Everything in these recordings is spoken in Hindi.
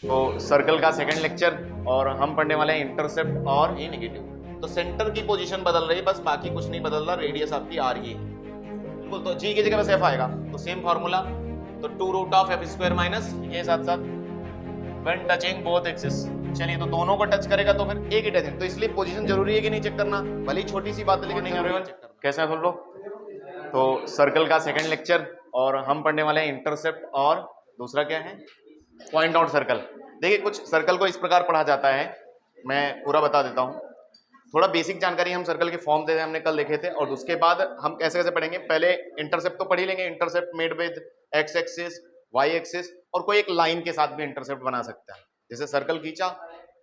तो सर्कल का सेकंड लेक्चर और हम पढ़ने वाले हैं इंटरसेप्ट और ए नेगेटिव। तो सेंटर की पोजीशन बदल रही है, बस बाकी कुछ नहीं बदल रहा, रेडियस आपकी आ रही है बिल्कुल। तो जी की जगह बस एफ आएगा, तो सेम फॉर्मूला, तो 2√f² माइनस ये साथ साथ व्हेन टचिंग बोथ एक्सिस। चलिए, तो दोनों को टच करेगा तो फिर एक ही टच, तो इसलिए पोजीशन जरूरी है कि नहीं चेक करना, भले ही छोटी सी बात है लेकिन नहीं चेक करना। कैसा है सब लोग? तो सर्कल का सेकंड लेक्चर और हम पढ़ने वाले हैं इंटरसेप्ट और दूसरा क्या है, पॉइंट आउट सर्कल। देखिए, कुछ सर्कल को इस प्रकार पढ़ा जाता है, मैं पूरा बता देता हूँ। थोड़ा बेसिक जानकारी हम सर्कल के फॉर्म देते हैं, हमने कल देखे थे, और उसके बाद हम कैसे कैसे पढ़ेंगे। पहले इंटरसेप्ट तो पढ़ ही लेंगे, intercept made with X axis, Y axis, और कोई एक लाइन के साथ भी इंटरसेप्ट बना सकता है। जैसे सर्कल खींचा,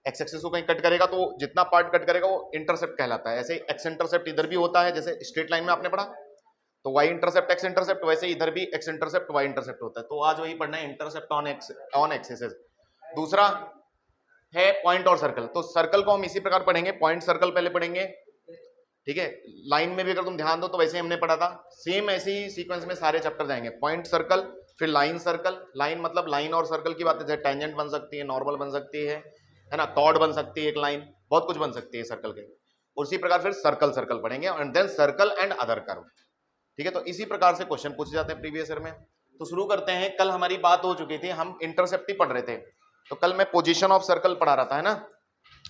एक्स एक्सिस को कहीं कट करेगा तो जितना पार्ट कट करेगा वो इंटरसेप्ट कहलाता है। ऐसे एक्स इंटरसेप्ट इधर भी होता है, जैसे स्ट्रेट लाइन में आपने पढ़ा, तो वाई इंटरसेप्ट एक्स इंटरसेप्ट, वैसे इधर भी एक्स इंटरसेप्ट वाई इंटरसेप्ट होता है। तो आज वही पढ़ना है, इंटरसेप्ट ऑन एक्सिस। दूसरा है पॉइंट और सर्कल। तो सर्कल को हम इसी प्रकार पढ़ेंगे, पॉइंट सर्कल पहले पढ़ेंगे, ठीक है। लाइन में भी अगर तुम ध्यान दो तो वैसे ही हमने पढ़ा था, सेम ऐसे ही सीक्वेंस में सारे चैप्टर जाएंगे। पॉइंट सर्कल, फिर लाइन सर्कल। लाइन मतलब लाइन और सर्कल की बात है, जैसे टेंजेंट बन सकती है, नॉर्मल बन सकती है ना, कॉर्ड बन सकती है, एक लाइन, बहुत कुछ बन सकती है सर्कल के। उसी प्रकार फिर सर्कल सर्कल पढ़ेंगे, and then circle and other curve, ठीक है। तो इसी प्रकार से क्वेश्चन पूछे जाते हैं प्रीवियस ईयर में। तो शुरू करते हैं। कल हमारी बात हो चुकी थी, हम इंटरसेप्ट ही पढ़ रहे थे। तो कल मैं पोजीशन ऑफ सर्कल पढ़ा रहा था, है ना,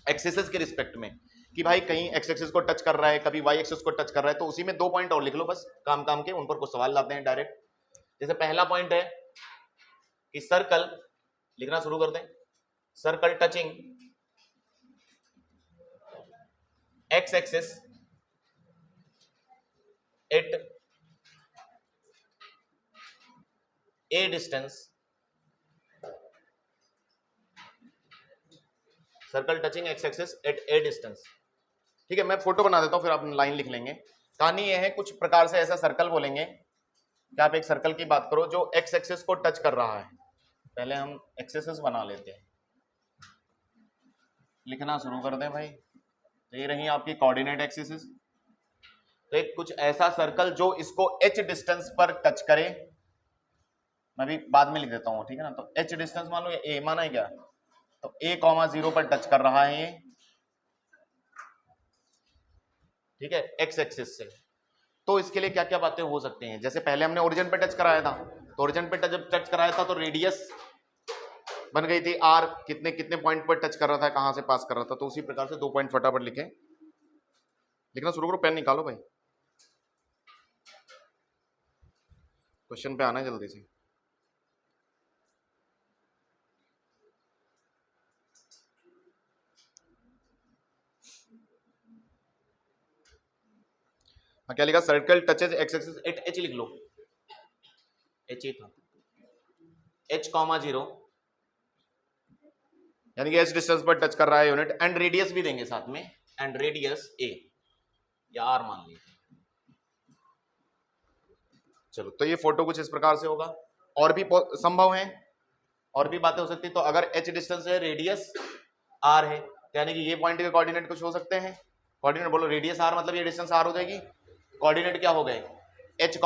एक्सिस के रिस्पेक्ट में, कि भाई कहीं एक्स एक्सिस को टच कर रहा है, कभी वाई एक्सिस को टच कर रहा है। तो उसी में 2 पॉइंट और लिख लो बस, काम काम के, उन पर कुछ सवाल लाते हैं डायरेक्ट। जैसे पहला पॉइंट है कि सर्कल, लिखना शुरू कर दें, circle touching X axis eight ए distance, circle touching X axis eight ए डिस्टेंस, ठीक है। मैं फोटो बना देता हूं, फिर आप लाइन लिख लेंगे। कहानी ये है, कुछ प्रकार से ऐसा सर्कल बोलेंगे कि आप एक सर्कल की बात करो जो एक्स एक्सिस को टच कर रहा है। पहले हम एक्सिस बना लेते हैं, लिखना शुरू कर दें भाई। तो ये रही आपकी कोऑर्डिनेट एक्सिस। तो एक कुछ ऐसा सर्कल जो इसको h डिस्टेंस पर टच करे, मैं भी बाद में लिख देता हूँ, ठीक है ना। तो h डिस्टेंस मान लो, ये a माना है क्या, तो a,0 पर टच कर रहा है ये, ठीक है, एक्स एक्सिस से। तो इसके लिए क्या क्या बातें हो सकती हैं, जैसे पहले हमने ओरिजिन पे टच कराया था, तो ओरिजिन पे जब टच कराया था तो रेडियस बन गई थी r, कितने कितने पॉइंट पर टच कर रहा था, कहां से पास कर रहा था। तो उसी प्रकार से 2 पॉइंट फटाफट लिखें, लिखना शुरू करो, पेन निकालो भाई, क्वेश्चन पे आना है जल्दी से। हाँ, क्या लिखा, circle touches x axis eight h, लिख लो, h ही था, h,0, यानी कि h डिस्टेंस पर टच कर रहा है यूनिट, एंड रेडियस भी देंगे साथ में, एंड रेडियस a या r मान लीजिए। चलो, तो ये फोटो कुछ इस प्रकार से होगा। और भी संभव है, और भी बातें हो सकती है। तो अगर h डिस्टेंस है, रेडियस r है, तो यानी कि ये पॉइंट के कोऑर्डिनेट कुछ हो सकते हैं। कोऑर्डिनेट बोलो, रेडियस r मतलब ये डिस्टेंस r हो जाएगी, कोऑर्डिनेट क्या हो गए, h,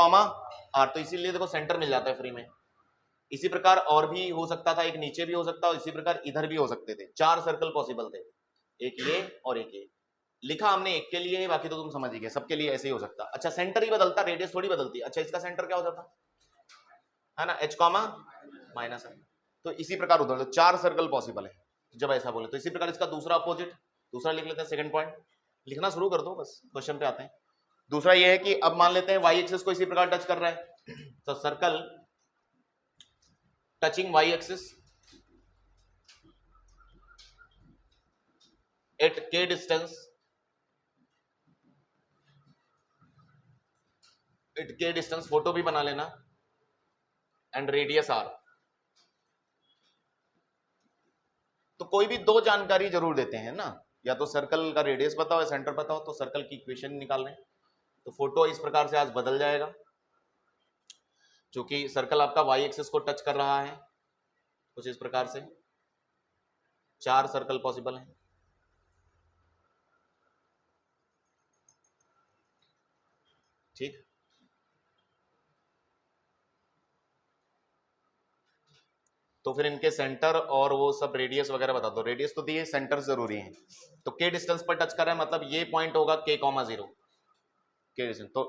r। तो इसीलिए देखो सेंटर मिल जाता है फ्री में। इसी प्रकार और भी हो सकता था, एक नीचे भी हो सकता है, इसी प्रकार इधर भी हो सकते थे। 4 सर्कल पॉसिबल थे, एक ये और एक ये। लिखा हमने एक के लिए है, बाकी तो तुम समझ ही गए, सबके लिए ऐसे ही हो सकता। अच्छा, सेंटर ही बदलता, रेडियस थोड़ी बदलती। अच्छा, इसका सेंटर क्या हो जाता है ना, h, माइनस है। तो इसी प्रकार उधर तो 4 सर्कल पॉसिबल है जब ऐसा बोले। तो इसी प्रकार इसका दूसरा अपोजिट, दूसरा लिख लेते हैं, सेकंड पॉइंट, लिखना शुरू कर दो बस, क्वेश्चन पे आते हैं। दूसरा ये है कि अब मान लेते हैं वाई एक्सिस को इसी प्रकार टच कर रहा है, तो circle touching Y axis at k distance, at k distance, photo भी बना लेना, एंड रेडियस r। तो कोई भी 2 जानकारी जरूर देते हैं ना, या तो सर्कल का रेडियस बताओ या सेंटर बताओ, तो सर्कल की इक्वेशन निकाल लें। तो फोटो इस प्रकार से आज बदल जाएगा, क्योंकि सर्कल आपका वाई एक्सिस को टच कर रहा है, कुछ इस प्रकार से 4 सर्कल पॉसिबल हैं। ठीक, तो फिर इनके सेंटर और वो सब रेडियस वगैरह बता दो। रेडियस तो दिए, सेंटर जरूरी है। तो के डिस्टेंस पर टच कर रहा है, मतलब ये पॉइंट होगा के कॉमा 0, के डिस्टेंस। तो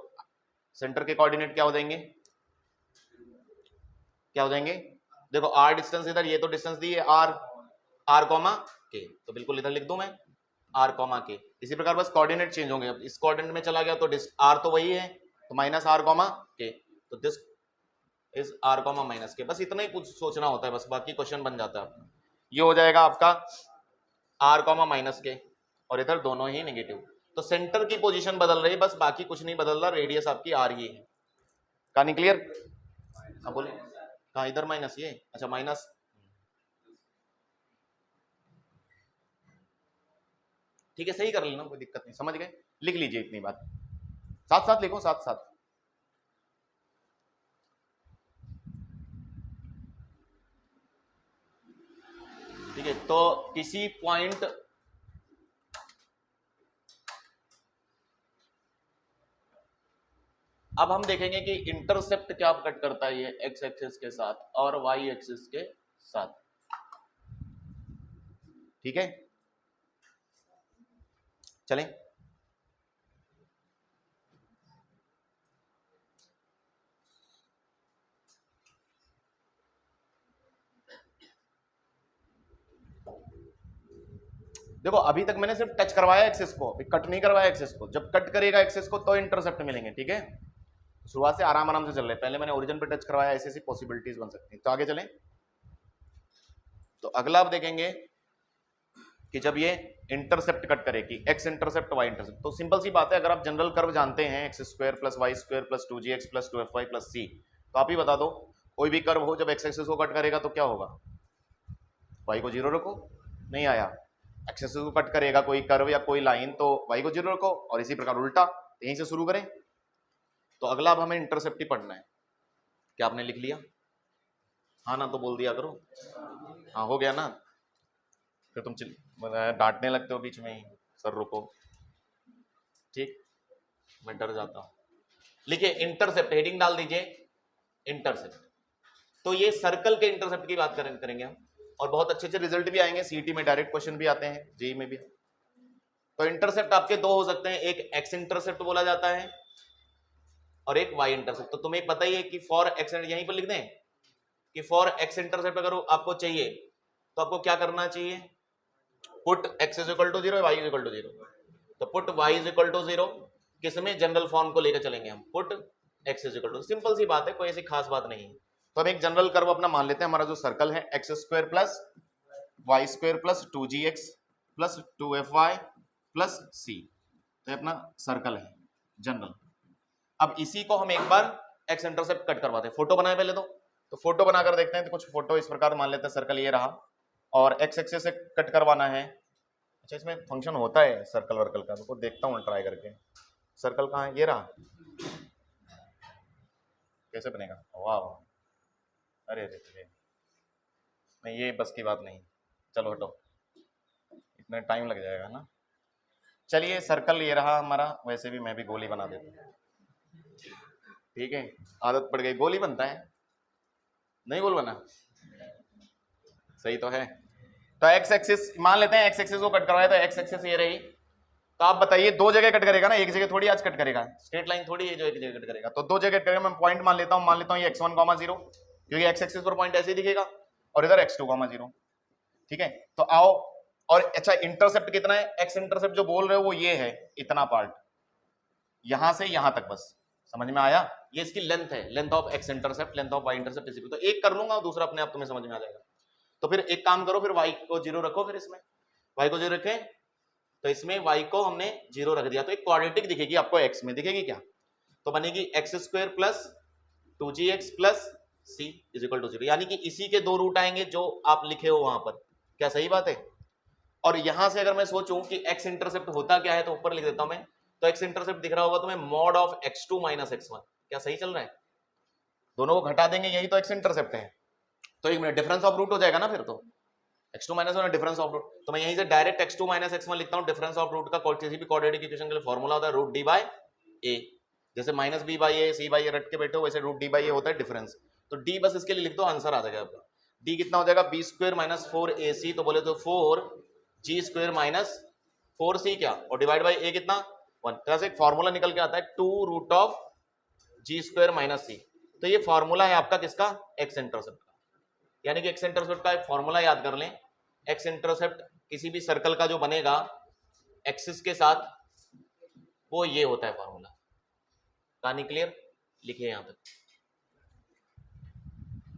सेंटर के कोऑर्डिनेट क्या हो जाएंगे, क्या हो जाएंगे? देखो आर डिस्टेंस इधर, ये तो डिस्टेंस दी है आर, आर कॉमा के, तो बिल्कुल इधर लिख दूं मैं आर कॉमा के। इसी प्रकार बस कोऑर्डिनेट चेंज होंगे। अब इस कोऑर्डिनेट में चला गया तो आर तो वही है, तो माइनस आर कॉमा के, तो this is R comma minus के। बस इतना ही कुछ सोचना होता है, बस बाकी क्वेश्चन बन जाता है आपका। ये हो जाएगा आपका आर कॉमा माइनस के, और इधर दोनों ही नेगेटिव। तो सेंटर की पोजीशन बदल रही है, बस बाकी कुछ नहीं बदल रहा। रेडियस आपकी आर ये है। कहानी क्लियर? हाँ बोले, कहा इधर माइनस ये, अच्छा माइनस, ठीक है सही कर लेना, कोई दिक्कत नहीं, समझ गए। लिख लीजिए इतनी बात, साथ साथ लिखो, साथ साथ। ठीक है, तो किसी पॉइंट अब हम देखेंगे कि इंटरसेप्ट क्या कट करता है, ये एक्स एक्सिस के साथ और वाई एक्सिस के साथ। ठीक है, चलें। देखो अभी तक मैंने सिर्फ टच करवाया एक्सिस को, अभी कट नहीं करवाया एक्सिस को। जब कट करेगा एक्सिस को तो इंटरसेप्ट मिलेंगे। ठीक है, शुरुआत से आराम आराम से चल रहे, पहले मैंने ओरिजिन पे टच करवाया, ऐसी ऐसी पॉसिबिलिटीज बन सकती हैं। तो आगे चलें। तो अगला आप देखेंगे कि जब ये इंटरसेप्ट कट करेगी, एक्स इंटरसेप्ट वाई इंटरसेप्ट, तो सिंपल सी बात है, अगर आप जनरल कर्व जानते हैं X square plus Y square plus 2gx plus 2fy plus c, तो आप ही बता दो कोई भी कर्व हो जब एक्स एक्सिस को कट करेगा तो क्या होगा? वाई को 0 रखो, नहीं आया। एक्स एक्सिस को कट करेगा कोई कर्व या कोई लाइन तो वाई को 0 रखो, और इसी प्रकार उल्टा। यहीं से शुरू करें। तो अगला अब हमें इंटरसेप्ट ही पढ़ना है। क्या आपने लिख लिया? हाँ ना तो बोल दिया करो। हाँ हो गया ना, फिर तुम डांटने लगते हो बीच में ही, सर रुको। ठीक, मैं डर जाता हूं। लिखिए इंटरसेप्ट, हेडिंग डाल दीजिए इंटरसेप्ट। तो ये सर्कल के इंटरसेप्ट की बात करेंगे हम, और बहुत अच्छे अच्छे रिजल्ट भी आएंगे, सीईटी में डायरेक्ट क्वेश्चन भी आते हैं, जेईई में भी। तो इंटरसेप्ट आपके दो हो सकते हैं, एक एक्स इंटरसेप्ट बोला जाता है और एक वाई इंटरसेप्ट। तो तुम्हें पता ही है कि फॉर एक्स, यहीं पर लिख दें कि फॉर एक्स इंटरसेप्ट अगर आपको चाहिए तो आपको क्या करना चाहिए? Put x is equal to 0, y is equal to 0। तो put y is equal to 0 किसमें? जनरल फॉर्म को लेकर चलेंगे हम, put x is equal to. Simple सी बात है, कोई ऐसी खास बात नहीं है। तो हम एक जनरल कर्व अपना मान लेते हैं। हमारा जो सर्कल है X square plus Y square plus 2gx plus 2fy plus c, तो ये अपना सर्कल है जनरल। अब इसी को हम एक बार एक्स इंटरसेप्ट कट करवाते हैं। फोटो बनाए पहले तो फोटो बनाकर देखते हैं। तो कुछ फोटो इस प्रकार मान लेते हैं, सर्कल ये रहा और एक्स एक्सिस से कट करवाना है। अच्छा इसमें फंक्शन होता है सर्कल वर्कल का, तो देखता हूँ ट्राई करके। सर्कल कहाँ है? ये रहा। कैसे बनेगा? वाह वाह, अरे अरे नहीं ये बस की बात नहीं, चलो हटो, इतना टाइम लग जाएगा ना। चलिए सर्कल ये रहा हमारा, वैसे भी मैं भी गोली बना देता हूँ। ठीक है, आदत पड़ गई, गोली बनता है, नहीं गोल बना, सही तो है। तो एक्स एक्सिस मान लेते हैं, एक्स एक्सिस को कट करवाए तो एक्स एक्सिस ये रही। तो आप बताइए दो जगह कट करेगा ना, एक जगह थोड़ी आज कट करेगा, स्ट्रेट लाइन थोड़ी है जो एक जगह कट करेगा। तो दो जगह कट करेगा। मैं पॉइंट मान लेता हूँ ये x1, 0, क्योंकि एक्स एक्सिस पर पॉइंट ऐसे ही दिखेगा, और इधर x2, 0। ठीक है, तो आओ। और अच्छा इंटरसेप्ट कितना है? एक्स इंटरसेप्ट जो बोल रहे हो वो ये है, इतना पार्ट यहां से यहां तक, बस समझ में आया? ये इसकी लेंथ है, length of X intercept, length of Y intercept इसी। तो एक कर लूंगा और दूसरा अपने आप तुम्हें समझ में आ जाएगा। तो फिर एक काम करो, फिर y को 0 रखो, फिर इसमें y को 0 रखे, तो इसमें y को हमने 0 रख दिया, तो एक क्वाड्रेटिक दिखेगी आपको, x में दिखेगी क्या? तो बनेगी X square plus 2gx plus c is equal to 0। यानी कि इसी के दो रूट आएंगे जो आप लिखे हो वहां पर। क्या सही बात है? और यहां से अगर मैं सोचूं कि x इंटरसेप्ट होता क्या है, तो ऊपर लिख देता हूं मैं। तो x इंटरसेप्ट दिख रहा होगा तुम्हें, mod of x2 minus x1। क्या सही चल रहा है? दोनों को घटा देंगे, यही तो x इंटरसेप्ट है। तो एक मिनट, डिफरेंस ऑफ रूट हो जाएगा ना फिर तो, x2 minus 1 difference of root. तो मैं यहीं से डायरेक्ट x2 माइनस x1 लिखता हूं। डिफरेंस ऑफ रूट का किसी भी क्वाड्रेटिक इक्वेशन के लिए फॉर्मूला होता है रूट डी बाय ए। जैसे minus B by A, C by A रट के बैठो, वैसे रूट डी बाई ए होता है डिफरेंस। तो डी बस इसके लिए लिख दो, आंसर आ जाएगा आपका। डी कितना हो जाएगा बी स्क्वायर माइनस 4ac, तो बोले तो 4g स्क्वायर माइनस 4c क्या, और डिवाइड बाई ए कितना 1। तरह से एक फॉर्मूला निकल के आता है 2 root of G square minus C. तो ये फॉर्मूला है आपका किसका, एक्स इंटरसेप्ट का। यानी कि एक्स इंटरसेप्ट का एक फॉर्मूला याद कर लें। एक्स इंटरसेप्ट किसी भी सर्कल का जो बनेगा एक्सिस के साथ, वो ये होता है फॉर्मूला। कहानी क्लियर, लिखिए यहां तक।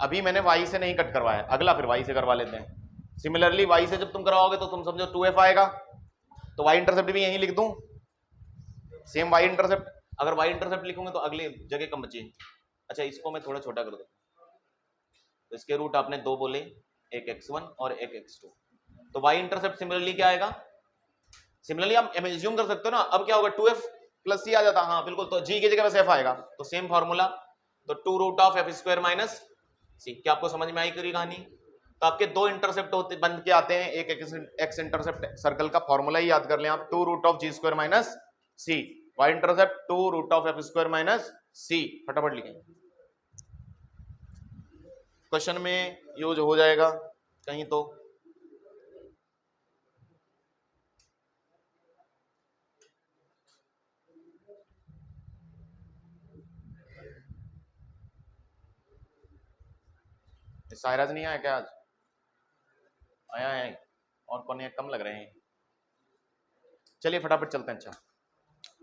अभी मैंने y से नहीं कट करवाया, अगला फिर y से करवा लेते हैं। सिमिलरली y से जब तुम करवाओगे तो तुम समझो 2f आएगा, तो y इंटरसेप्ट भी यहीं लिख दूं, सेम y इंटरसेप्ट। अगर y इंटरसेप्ट लिखूंगे तो अगली जगह कम बची। अच्छा इसको मैं थोड़ा छोटा कर दूं, तो इसके रूट आपने 2 बोले, एक x1 और एक x2, तो y इंटरसेप्ट सिमिलरली क्या आएगा, सिमिलरली आप एज्यूम कर सकते हो ना। अब क्या होगा 2f प्लस c आ जाता, हाँ बिल्कुल, तो g की जगह बस f आएगा, तो सेम फॉर्मूला, तो 2 root of f square minus C. क्या आपको समझ में आई पूरी कहानी? तो आपके 2 इंटरसेप्ट होते बन के आते हैं, एक एक्स इंटरसेप्ट सर्कल का फॉर्मूला ही याद कर लें आप, 2 root of G square minus C, Y intercept 2 root of F square minus C. फटाफट लिखें, क्वेश्चन में यूज हो जाएगा कहीं तो। सायराज नहीं आया क्या आज? आया है, और कौन है, कम लग रहे हैं। चलिए फटाफट चलते हैं। अच्छा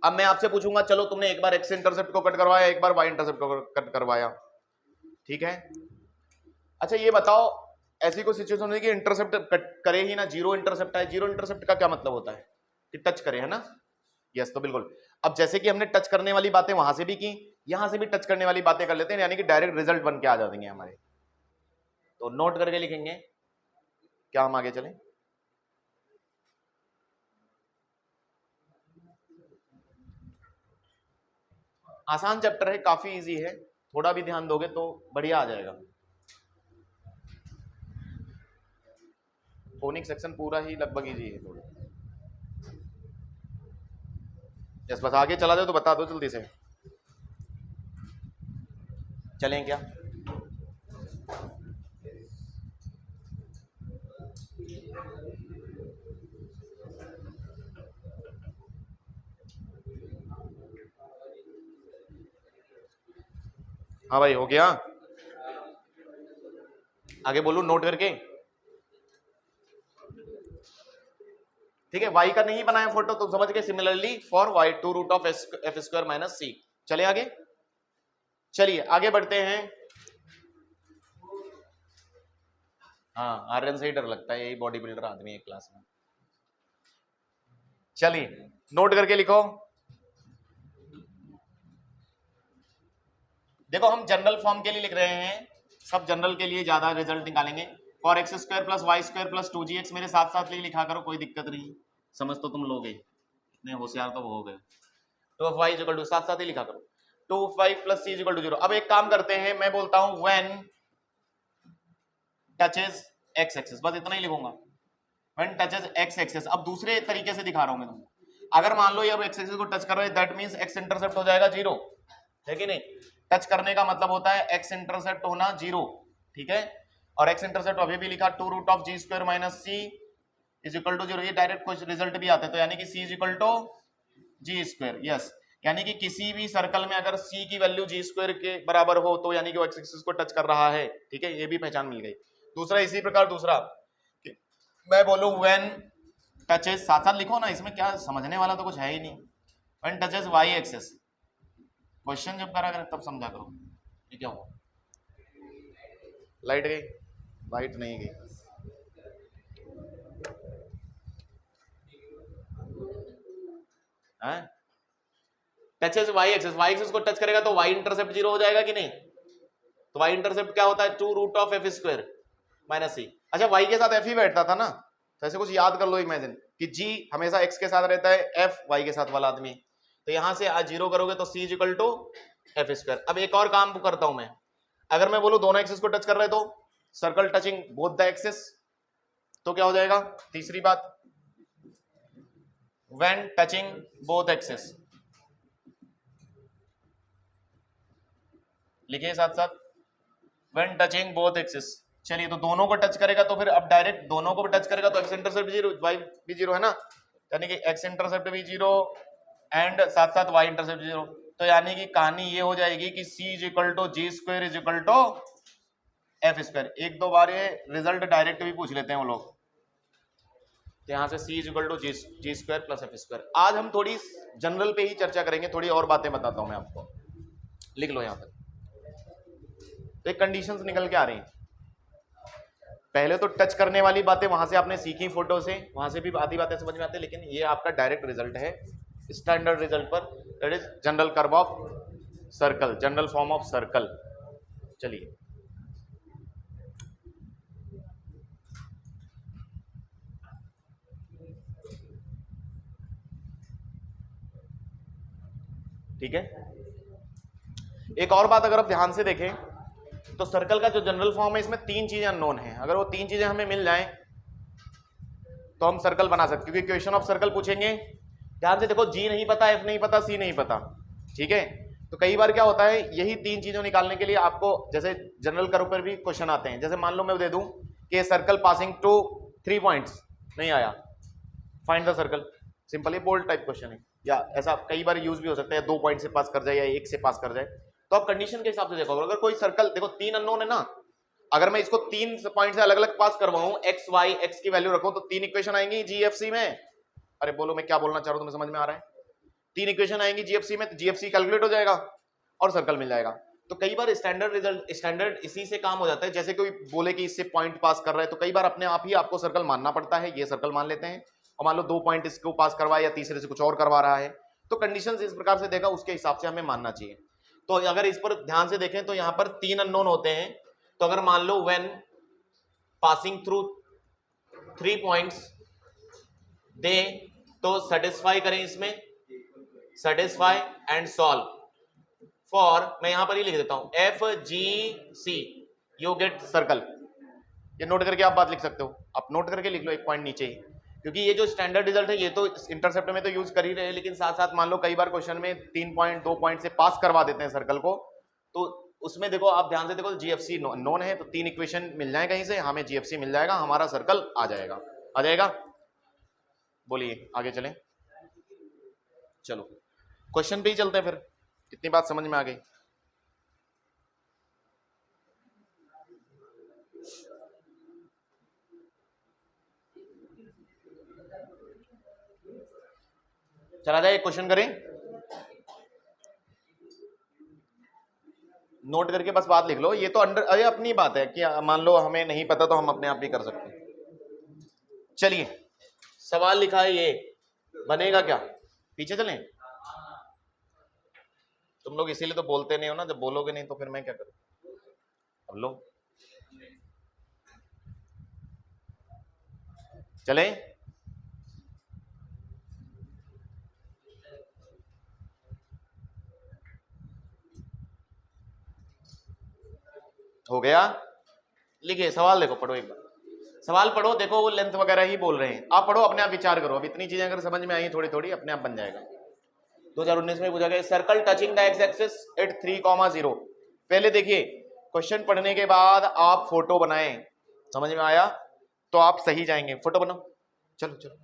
अब मैं आपसे पूछूंगा, चलो तुमने एक बार एक्स इंटरसेप्ट को कट करवाया, एक बार वाई इंटरसेप्ट को कट करवाया, ठीक है। अच्छा ये बताओ, ऐसी कोई सिचुएशन हुई कि इंटरसेप्ट कट करे ही ना, जीरो इंटरसेप्ट है। जीरो इंटरसेप्ट का क्या मतलब होता है कि टच करे, है ना? यस, तो बिल्कुल। अब जैसे कि हमने टच करने वाली बातें वहां से भी की, यहां से भी टच करने वाली बातें कर लेते हैं, यानी कि डायरेक्ट रिजल्ट बन के आ जाएंगे हमारे। तो नोट करके लिखेंगे, क्या हम आगे चलें? आसान चैप्टर है, काफी इजी है, थोड़ा भी ध्यान दोगे तो बढ़िया आ जाएगा। फोनिक सेक्शन पूरा ही लगभग इजी है थोड़ा। यस, बस आगे चला जाए तो बता दो जल्दी से। चलें क्या? हाँ भाई हो गया, आगे बोलू नोट करके। ठीक है, y का नहीं बनाया फोटो तो समझ गए। Similarly for y 2 root of F square minus C. चलिए आगे, चलिए आगे बढ़ते हैं। हाँ आर्यन से ही डर लगता है, यही बॉडी बिल्डर आदमी है क्लास में। चलिए नोट करके लिखो। देखो हम जनरल फॉर्म के लिए लिख रहे हैं, सब जनरल के लिए ज्यादा रिजल्ट निकालेंगे। For X square plus Y square plus 2gx, मेरे साथ साथ लिखा करो, कोई दिक्कत नहीं, समझ तो तुम लोगे, इतने होशियार तो वो हो गए। 2y इक्वल टू, साथ साथ ही लिखा करो, 2y plus c equal to 0। अब एक काम करते हैं, मैं बोलता हूं व्हेन टचेस x एक्सिस, बस इतना ही लिखूंगा, व्हेन टचेस x एक्सिस। अब दूसरे तरीके से दिखा रहा हूं मैं तुमको। अगर मान लो ये अब x एक्सिस को टच कर रहे हैं, दैट मींस x इंटरसेप्ट हो जाएगा 0, है कि नहीं? टच करने का मतलब होता है x इंटरसेप्ट होना 0, ठीक है। और x इंटरसेप्ट अभी भी लिखा 2 root of G square minus C is equal to 0। ये डायरेक्ट कुछ रिजल्ट भी आते हैं, तो यानी कि c is equal to G square. Yes, यानी कि किसी भी सर्कल में अगर c की वैल्यू जी स्क्वायर के बराबर हो तो यानी कि वो x एक्सिस को टच कर रहा है, ठीक है। ये भी पहचान मिल गई। दूसरा इसी प्रकार, दूसरा मैं बोलूं व्हेन टचेस, साथ साथ लिखो ना, इसमें क्या समझने वाला तो कुछ है ही नहीं। When touches y axis, question जब करा करें तब समझा करो। ये क्या हुआ? लाइट गई? लाइट नहीं गई। टचेस y एक्सिस को टच करेगा तो y इंटरसेप्ट 0 हो जाएगा कि नहीं? तो y इंटरसेप्ट क्या होता है? 2 root of F square minus C. अच्छा y के साथ f ही बैठता था ना, तो ऐसे कुछ याद कर लो, इमेजिन कि g हमेशा x के साथ रहता है, f y के साथ वाला आदमी, तो यहां से आज 0 करोगे तो c is equal to F square. अब एक और काम करता हूं मैं, अगर मैं बोलूं दोनों एक्सिस को टच कर रहे तो circle touching both the axis, तो क्या हो जाएगा? तीसरी बात, व्हेन टचिंग बोथ एक्सिस, लिखिए साथ साथ, व्हेन टचिंग बोथ एक्सिस। चलिए तो दोनों को टच करेगा तो फिर अब डायरेक्ट दोनों को भी टच करेगा तो एक्स इंटरसेप्ट भी जीरो, वाई भी जीरो है ना, यानी कि एक्स इंटरसेप्ट भी जीरो एंड साथ साथ वाई इंटरसेप्ट जीरो। तो यानी कि कहानी ये हो जाएगी कि C is equal to G square is equal to F square. एक दो बार ये रिजल्ट डायरेक्ट भी पूछ लेते हैं वो लोग, तो यहाँ से C is equal to G square plus F square. आज हम थोड़ी जनरल पे ही चर्चा करेंगे, थोड़ी और बातें बताता हूं मैं आपको, लिख लो यहाँ पर। तो एक कंडीशंस निकल के आ रही हैं, पहले तो टच करने वाली बातें वहां से आपने सीखी फोटो से, वहां से भी आधी बातें समझ में आती है, लेकिन ये आपका डायरेक्ट रिजल्ट है स्टैंडर्ड रिजल्ट पर, that is general curve of circle, general form of circle. चलिए ठीक है। एक और बात अगर आप ध्यान से देखें तो सर्कल का जो जनरल फॉर्म है इसमें तीन चीजें अननोन हैं, अगर वो तीन चीजें हमें मिल जाएं तो हम सर्कल बना सकते, क्योंकि क्वेश्चन ऑफ सर्कल पूछेंगे। ध्यान से देखो, जी नहीं पता, एफ नहीं पता, सी नहीं पता, ठीक है। तो कई बार क्या होता है, यही तीन चीजों निकालने के लिए आपको जैसे जनरल कर्व पर भी क्वेश्चन आते हैं, जैसे मान लो मैं दे दूं कि सर्कल पासिंग टू 3 पॉइंट्स, नहीं आया, फाइंड द सर्कल, सिंपल, ये बोल्ड टाइप क्वेश्चन है, या ऐसा कई बार यूज भी हो सकता है 2 पॉइंट से पास कर जाए या 1 से पास कर जाए। तो आप कंडीशन के हिसाब से देखो, अगर कोई सर्कल देखो 3 अननोन है ना, अगर मैं इसको 3 पॉइंट से अलग अलग पास करवाऊं, एक्स वाई एक्स की वैल्यू रखूं, तो 3 इक्वेशन आएंगी जीएफसी में। अरे बोलो मैं क्या बोलना चाह रहा हूं, तुम्हें समझ में आ रहा है? 3 इक्वेशन आएंगी जीएफसी में, तो जीएफसी कैलकुलेट हो जाएगा और सर्कल मिल जाएगा। तो कई बार स्टैंडर्ड रिजल्ट, स्टैंडर्ड इसी से काम हो जाता है, जैसे कोई बोले कि इससे पॉइंट पास कर रहा है, तो कई बार अपने आप ही आपको सर्कल मानना पड़ता है, ये सर्कल मान लेते हैं, और मान लो 2 पॉइंट इसको पास करवाया या तीसरे से कुछ और करवा रहा है, तो कंडीशंस इस प्रकार से देगा, उसके हिसाब से हमें मानना चाहिए। तो अगर इस पर ध्यान से देखें तो यहां पर 3 अननोन होते हैं, तो अगर मान लो व्हेन पासिंग थ्रू 3 पॉइंट्स दे, तो सेटिस्फाई करें इसमें, सेटिस्फाई एंड सॉल्व फॉर, मैं यहां पर ही लिख देता हूं, F G C you get circle. ये नोट करके आप बात लिख सकते हो, आप नोट करके लिख लो एक पॉइंट नीचे ही, क्योंकि ये जो स्टैंडर्ड रिजल्ट है ये तो इंटरसेप्ट में तो यूज कर ही रहे हैं, लेकिन साथ साथ मान लो कई बार क्वेश्चन में 3 पॉइंट 2 पॉइंट से पास करवा देते हैं सर्कल को, तो उसमें देखो आप ध्यान से देखो, जीएफसी नोन है, तो 3 इक्वेशन मिल जाए कहीं से, हमें जीएफसी मिल जाएगा, हमारा सर्कल आ जाएगा, आ जाएगा। बोलिए आगे चलें, चलो क्वेश्चन पे ही चलते हैं फिर, कितनी बात समझ में आ गई? चला जाए क्वेश्चन करें, नोट करके बस बात लिख लो, ये तो अंडर, अरे अपनी बात है कि मान लो हमें नहीं पता तो हम अपने आप भी कर सकते हैं। चलिए सवाल लिखा है, ये बनेगा क्या? पीछे चलें, तुम लोग इसीलिए तो बोलते नहीं हो ना, जब बोलोगे नहीं तो फिर मैं क्या करूं। अब लो चले, हो गया, लिखिए सवाल, देखो पढ़ो एक बार, सवाल पढ़ो, देखो वो लेंथ वगैरह ही बोल रहे हैं, आप पढ़ो अपने आप विचार करो, अब इतनी चीजें अगर समझ में आई थोड़ी थोड़ी अपने आप बन जाएगा। 2019 में पूछा गया circle touching the X axis at 3,0, पहले देखिए क्वेश्चन पढ़ने के बाद आप फोटो बनाएं, समझ में आया तो आप सही जाएंगे, फोटो बनाओ, चलो चलो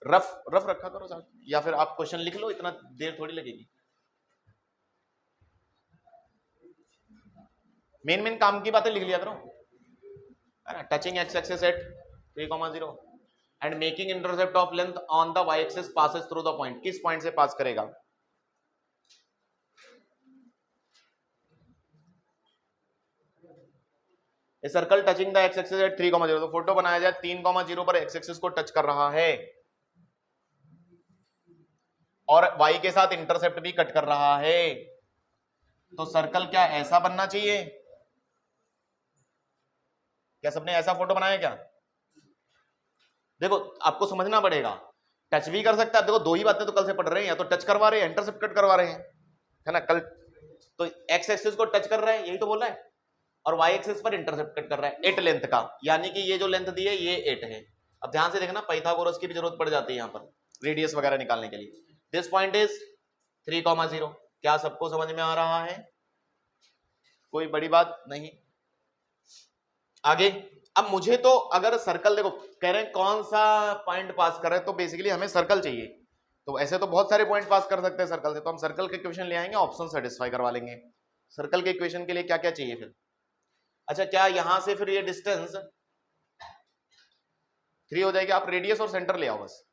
रफ रफ रखा करो साथ, या फिर आप क्वेश्चन लिख लो, इतना देर थोड़ी लगेगी, मेन मेन काम की बातें लिख लिया करो, है ना। Touching X axis at 3,0 and making intercept of length on the Y axis passes through the point, किस पॉइंट से पास करेगा? A circle touching the X axis at 3,0, तो फोटो बनाया जाए 3,0 पर एक्स एक्सिस को टच कर रहा है और वाई के साथ इंटरसेप्ट भी कट कर रहा है, तो सर्कल क्या ऐसा बनना चाहिए? क्या सबने ऐसा फोटो बनाया क्या? देखो आपको समझना पड़ेगा, टच भी कर सकता है, देखो दो ही बातें तो कल से पढ़ रहे हैं, या तो टच करवा रहे हैं, इंटरसेप्ट कट करवा रहे हैं, है ना। कल तो एक्स एक्सिस को टच कर रहा है, यही तो बोल रहा है, और वाई एक्सिस पर इंटरसेप्ट कट कर रहा है 8 लेंथ का, यानी कि ये जो लेंथ दी है ये 8 है। अब ध्यान से देखना, पाइथागोरस की भी जरूरत पड़ जाती है यहाँ पर रेडियस वगैरह निकालने के लिए। दिस पॉइंट इज 3,0, क्या सबको समझ में आ रहा है? कोई बड़ी बात नहीं। आगे अब मुझे तो अगर सर्कल देखो कह रहे हैं कौन सा पॉइंट पास कर रहे हैं, तो बेसिकली हमें सर्कल चाहिए। तो ऐसे तो बहुत सारे पॉइंट पास कर सकते हैं सर्कल से, तो हम सर्कल के इक्वेशन ले आएंगे, ऑप्शन सेटिस्फाई करवा लेंगे। सर्कल के इक्वेशन के लिए क्या क्या चाहिए फिर? अच्छा क्या यहां से फिर ये डिस्टेंस 3 हो जाएगी? आप रेडियस और सेंटर ले आओ बस,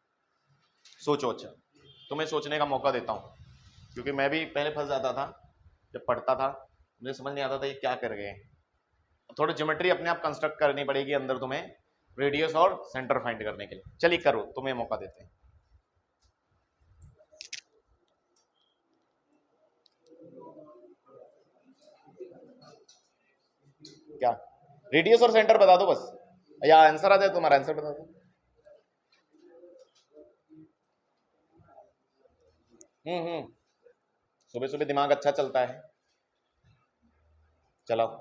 सोचो। अच्छा तुम्हें सोचने का मौका देता हूं, क्योंकि मैं भी पहले फंस जाता था जब पढ़ता था, मुझे समझ नहीं आता था ये क्या कर गए। थोड़ी ज्योमेट्री अपने आप कंस्ट्रक्ट करनी पड़ेगी अंदर तुम्हें रेडियस और सेंटर फाइंड करने के लिए। चलिए करो, तुम्हें मौका देते हैं। क्या रेडियस और सेंटर बता दो बस, या आंसर आ जाए तुम्हारा, आंसर बता दो। सुबह सुबह दिमाग अच्छा चलता है, चलाओ।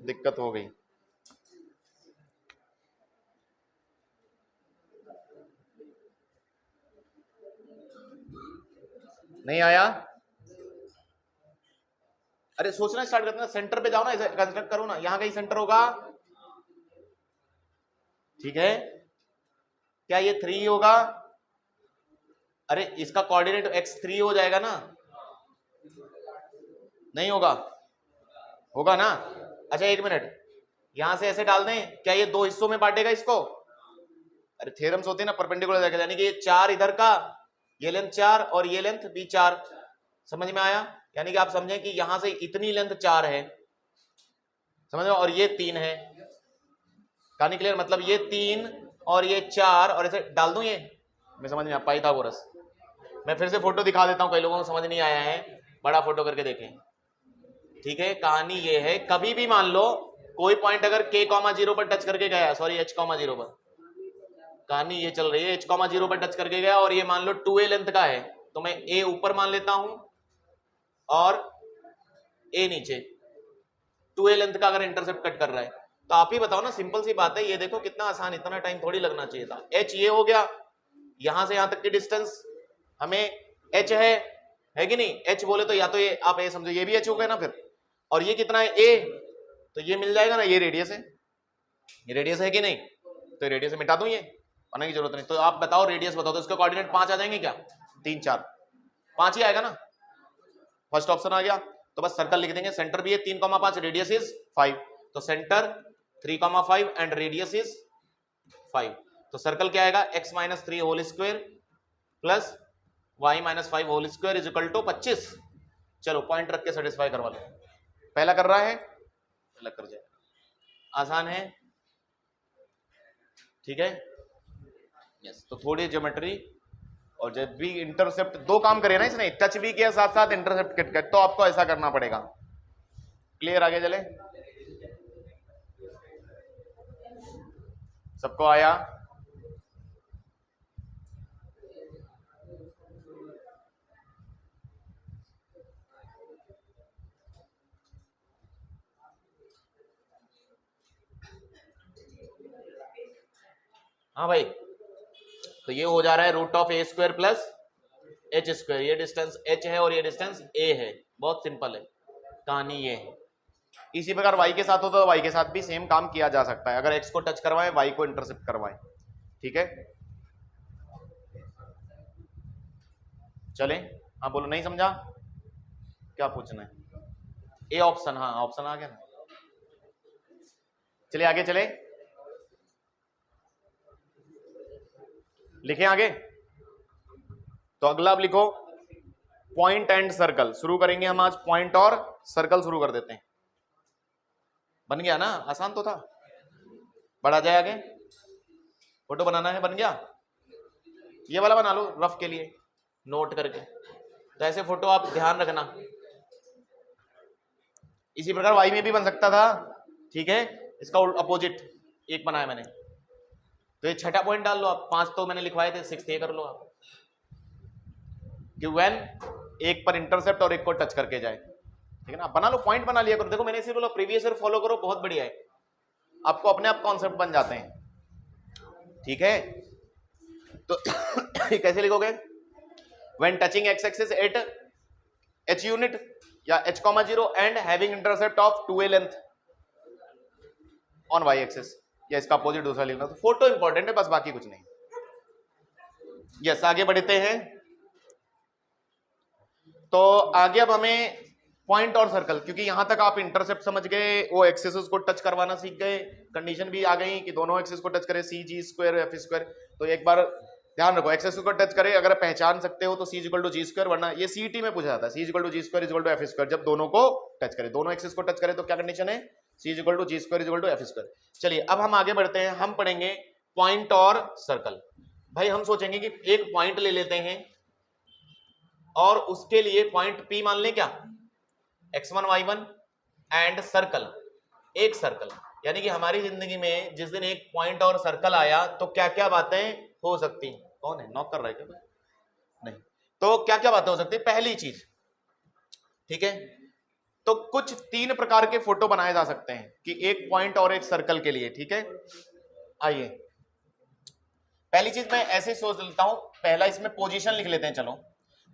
दिक्कत हो गई। नहीं आया? अरे सोचना स्टार्ट करते ना, सेंटर पे जाओ ना, ऐसे कंस्ट्रक्ट करो ना, यहां कहीं सेंटर होगा, ठीक है? क्या ये 3 होगा? अरे इसका कोऑर्डिनेट x3 हो जाएगा ना? नहीं होगा? होगा ना? अच्छा एक मिनट, यहां से ऐसे डाल दें, क्या ये 2 हिस्सों में बांटेगा इसको? अरे थ्योरम्स होते हैं ना परपेंडिकुलर जाके, यानी कि ये 4 इधर का, ये लेंथ 4 और ये लेंथ भी 4, समझ में आया? यानी कि आप समझें कि यहां से इतनी लेंथ 4 है, समझ में, और ये 3 है। कहानी क्लियर? मतलब ये 3 और ये 4, और ऐसे डाल दूं, ये मैं समझ में आ पाइथागोरस। मैं फिर से फोटो दिखा देता हूं, कई लोगों को समझ नहीं आया है, बड़ा फोटो करके देखें, ठीक है? कहानी ये है, कभी भी मान लो कोई पॉइंट अगर k,0 पर टच करके गया, सॉरी h,0 पर, कहानी ये चल रही है, h,0 पर टच करके गया और ये मान लो 2a लेंथ का है, तो मैं a ऊपर मान लेता हूं और a नीचे। 2a लेंथ का अगर इंटरसेप्ट कट कर रहा है, तो आप ही बताओ ना, सिंपल सी बात है, ये देखो कितना आसान, इतना टाइम थोड़ी लगना चाहिए था। h ये हो गया, यहां से यहां तक की डिस्टेंस हमें h है कि नहीं? h बोले तो या तो ये आप a समझो, ये भी h हो गया ना फिर, और ये कितना है a, तो ये मिल जाएगा ना, ये रेडियस है, ये रेडियस है कि नहीं? तो रेडियस मिटा दूं, ये पढ़ने की जरूरत नहीं। तो आप बताओ रेडियस बताओ, तो इसके कोऑर्डिनेट 5 आ जाएंगे क्या? 3 4 5 ही आएगा ना, फर्स्ट ऑप्शन आ गया। तो बस सर्कल लिख देंगे, सेंटर भी है 3,5, रेडियस इज 5, तो सेंटर 3,5 एंड रेडियस इज 5। तो सर्कल क्या आएगा? x - 3 होल स्क्वायर प्लस y - 5 whole square is equal to 25। चलो पॉइंट रख के सेटिस्फाई करवा लो। पहला कर रहा है, पहला कर जाए, आसान है, ठीक है? यस। तो थोड़ी ज्योमेट्री, और जब भी इंटरसेप्ट 2 काम करे ना इसने, टच भी किया साथ साथ इंटरसेप्ट किट कट, तो आपको ऐसा करना पड़ेगा। क्लियर? आगे चले, सबको आया? हाँ भाई, तो ये हो जा रहा है √a² प्लस h², ये डिस्टेंस h है और ये डिस्टेंस a है, बहुत सिंपल है, कहानी ये है। इसी प्रकार y के साथ हो तो y के साथ भी सेम काम किया जा सकता है, अगर x को टच करवाएं, y को इंटरसेप्ट करवाएं, ठीक है? चलें, हाँ बोलो, नहीं समझा? क्या पूछना है? ए ऑप्शन, हाँ ऑप्शन आ गया ना। चलिए आगे चले, लिखें आगे। तो अगला आप लिखो पॉइंट एंड सर्कल, शुरू करेंगे हम आज, पॉइंट और सर्कल शुरू कर देते हैं। बन गया ना? आसान तो था, बढ़ा जाए आगे। फोटो बनाना है, बन गया? ये वाला बना लो रफ के लिए, नोट करके, तो ऐसे फोटो आप ध्यान रखना। इसी प्रकार वाई में भी बन सकता था, ठीक है? इसका अपोजिट एक बनाया मैंने, तो ये छठा पॉइंट डाल लो आप, 5 तो मैंने लिखवाए थे, 6th ये कर लो आप। कि व्हेन एक पर इंटरसेप्ट और एक को टच करके जाए, ठीक है ना। बना लो, पॉइंट बना लिया करो। देखो मैंने इसे बोला प्रीवियस ईयर फॉलो करो, बहुत बढ़िया है, आपको अपने आप कॉन्सेप्ट बन जाते हैं, ठीक है। तो कैसे लिखोगे, when touching X axis eight H unit या h,0 and having intercept of 2a length on y axis, या इसका अपोजिट दूसरा लिखना। तो फोटो इंपॉर्टेंट है बस, बाकी कुछ नहीं। यस, आगे बढ़ते हैं। तो आगे अब हमें पॉइंट और सर्कल, क्योंकि यहां तक आप इंटरसेप्ट समझ गए, वो एक्सिस को टच करवाना सीख गए, कंडीशन भी आ गई कि दोनों एक्सिस को टच करे, सी जी स्क्वायर एफ स्क्वायर। तो एक बार ध्यान रखो, एक्सिस को टच करे अगर पहचान सकते हो तो C equal to G square, वरना ये सीईटी में पूछा जाता है, C equal to G square equal to F square. जब दोनों को टच करे, दोनों एक्सिस को टच करे तो क्या कंडीशन है, C equal to G square equal to F square. चलिए अब हम आगे बढ़ते हैं, हम पढ़ेंगे पॉइंट और सर्कल। भाई हम सोचेंगे कि एक पॉइंट ले लेते हैं और उसके लिए पॉइंट P मान लें क्या, x1 y1 एंड सर्कल, एक सर्कल। यानी कि हमारी जिंदगी में जिस दिन एक पॉइंट और सर्कल आया तो क्या क्या बातें हो सकती। कौन है, नॉक कर रहा है क्या? नहीं। तो क्या क्या बातें हो सकती। पहली चीज, ठीक है, तो कुछ 3 प्रकार के फोटो बनाए जा सकते हैं कि एक पॉइंट और एक सर्कल के लिए, ठीक है। आइए पहली चीज मैं ऐसे सोच लेता हूं, पहला इसमें पोजीशन लिख लेते हैं। चलो,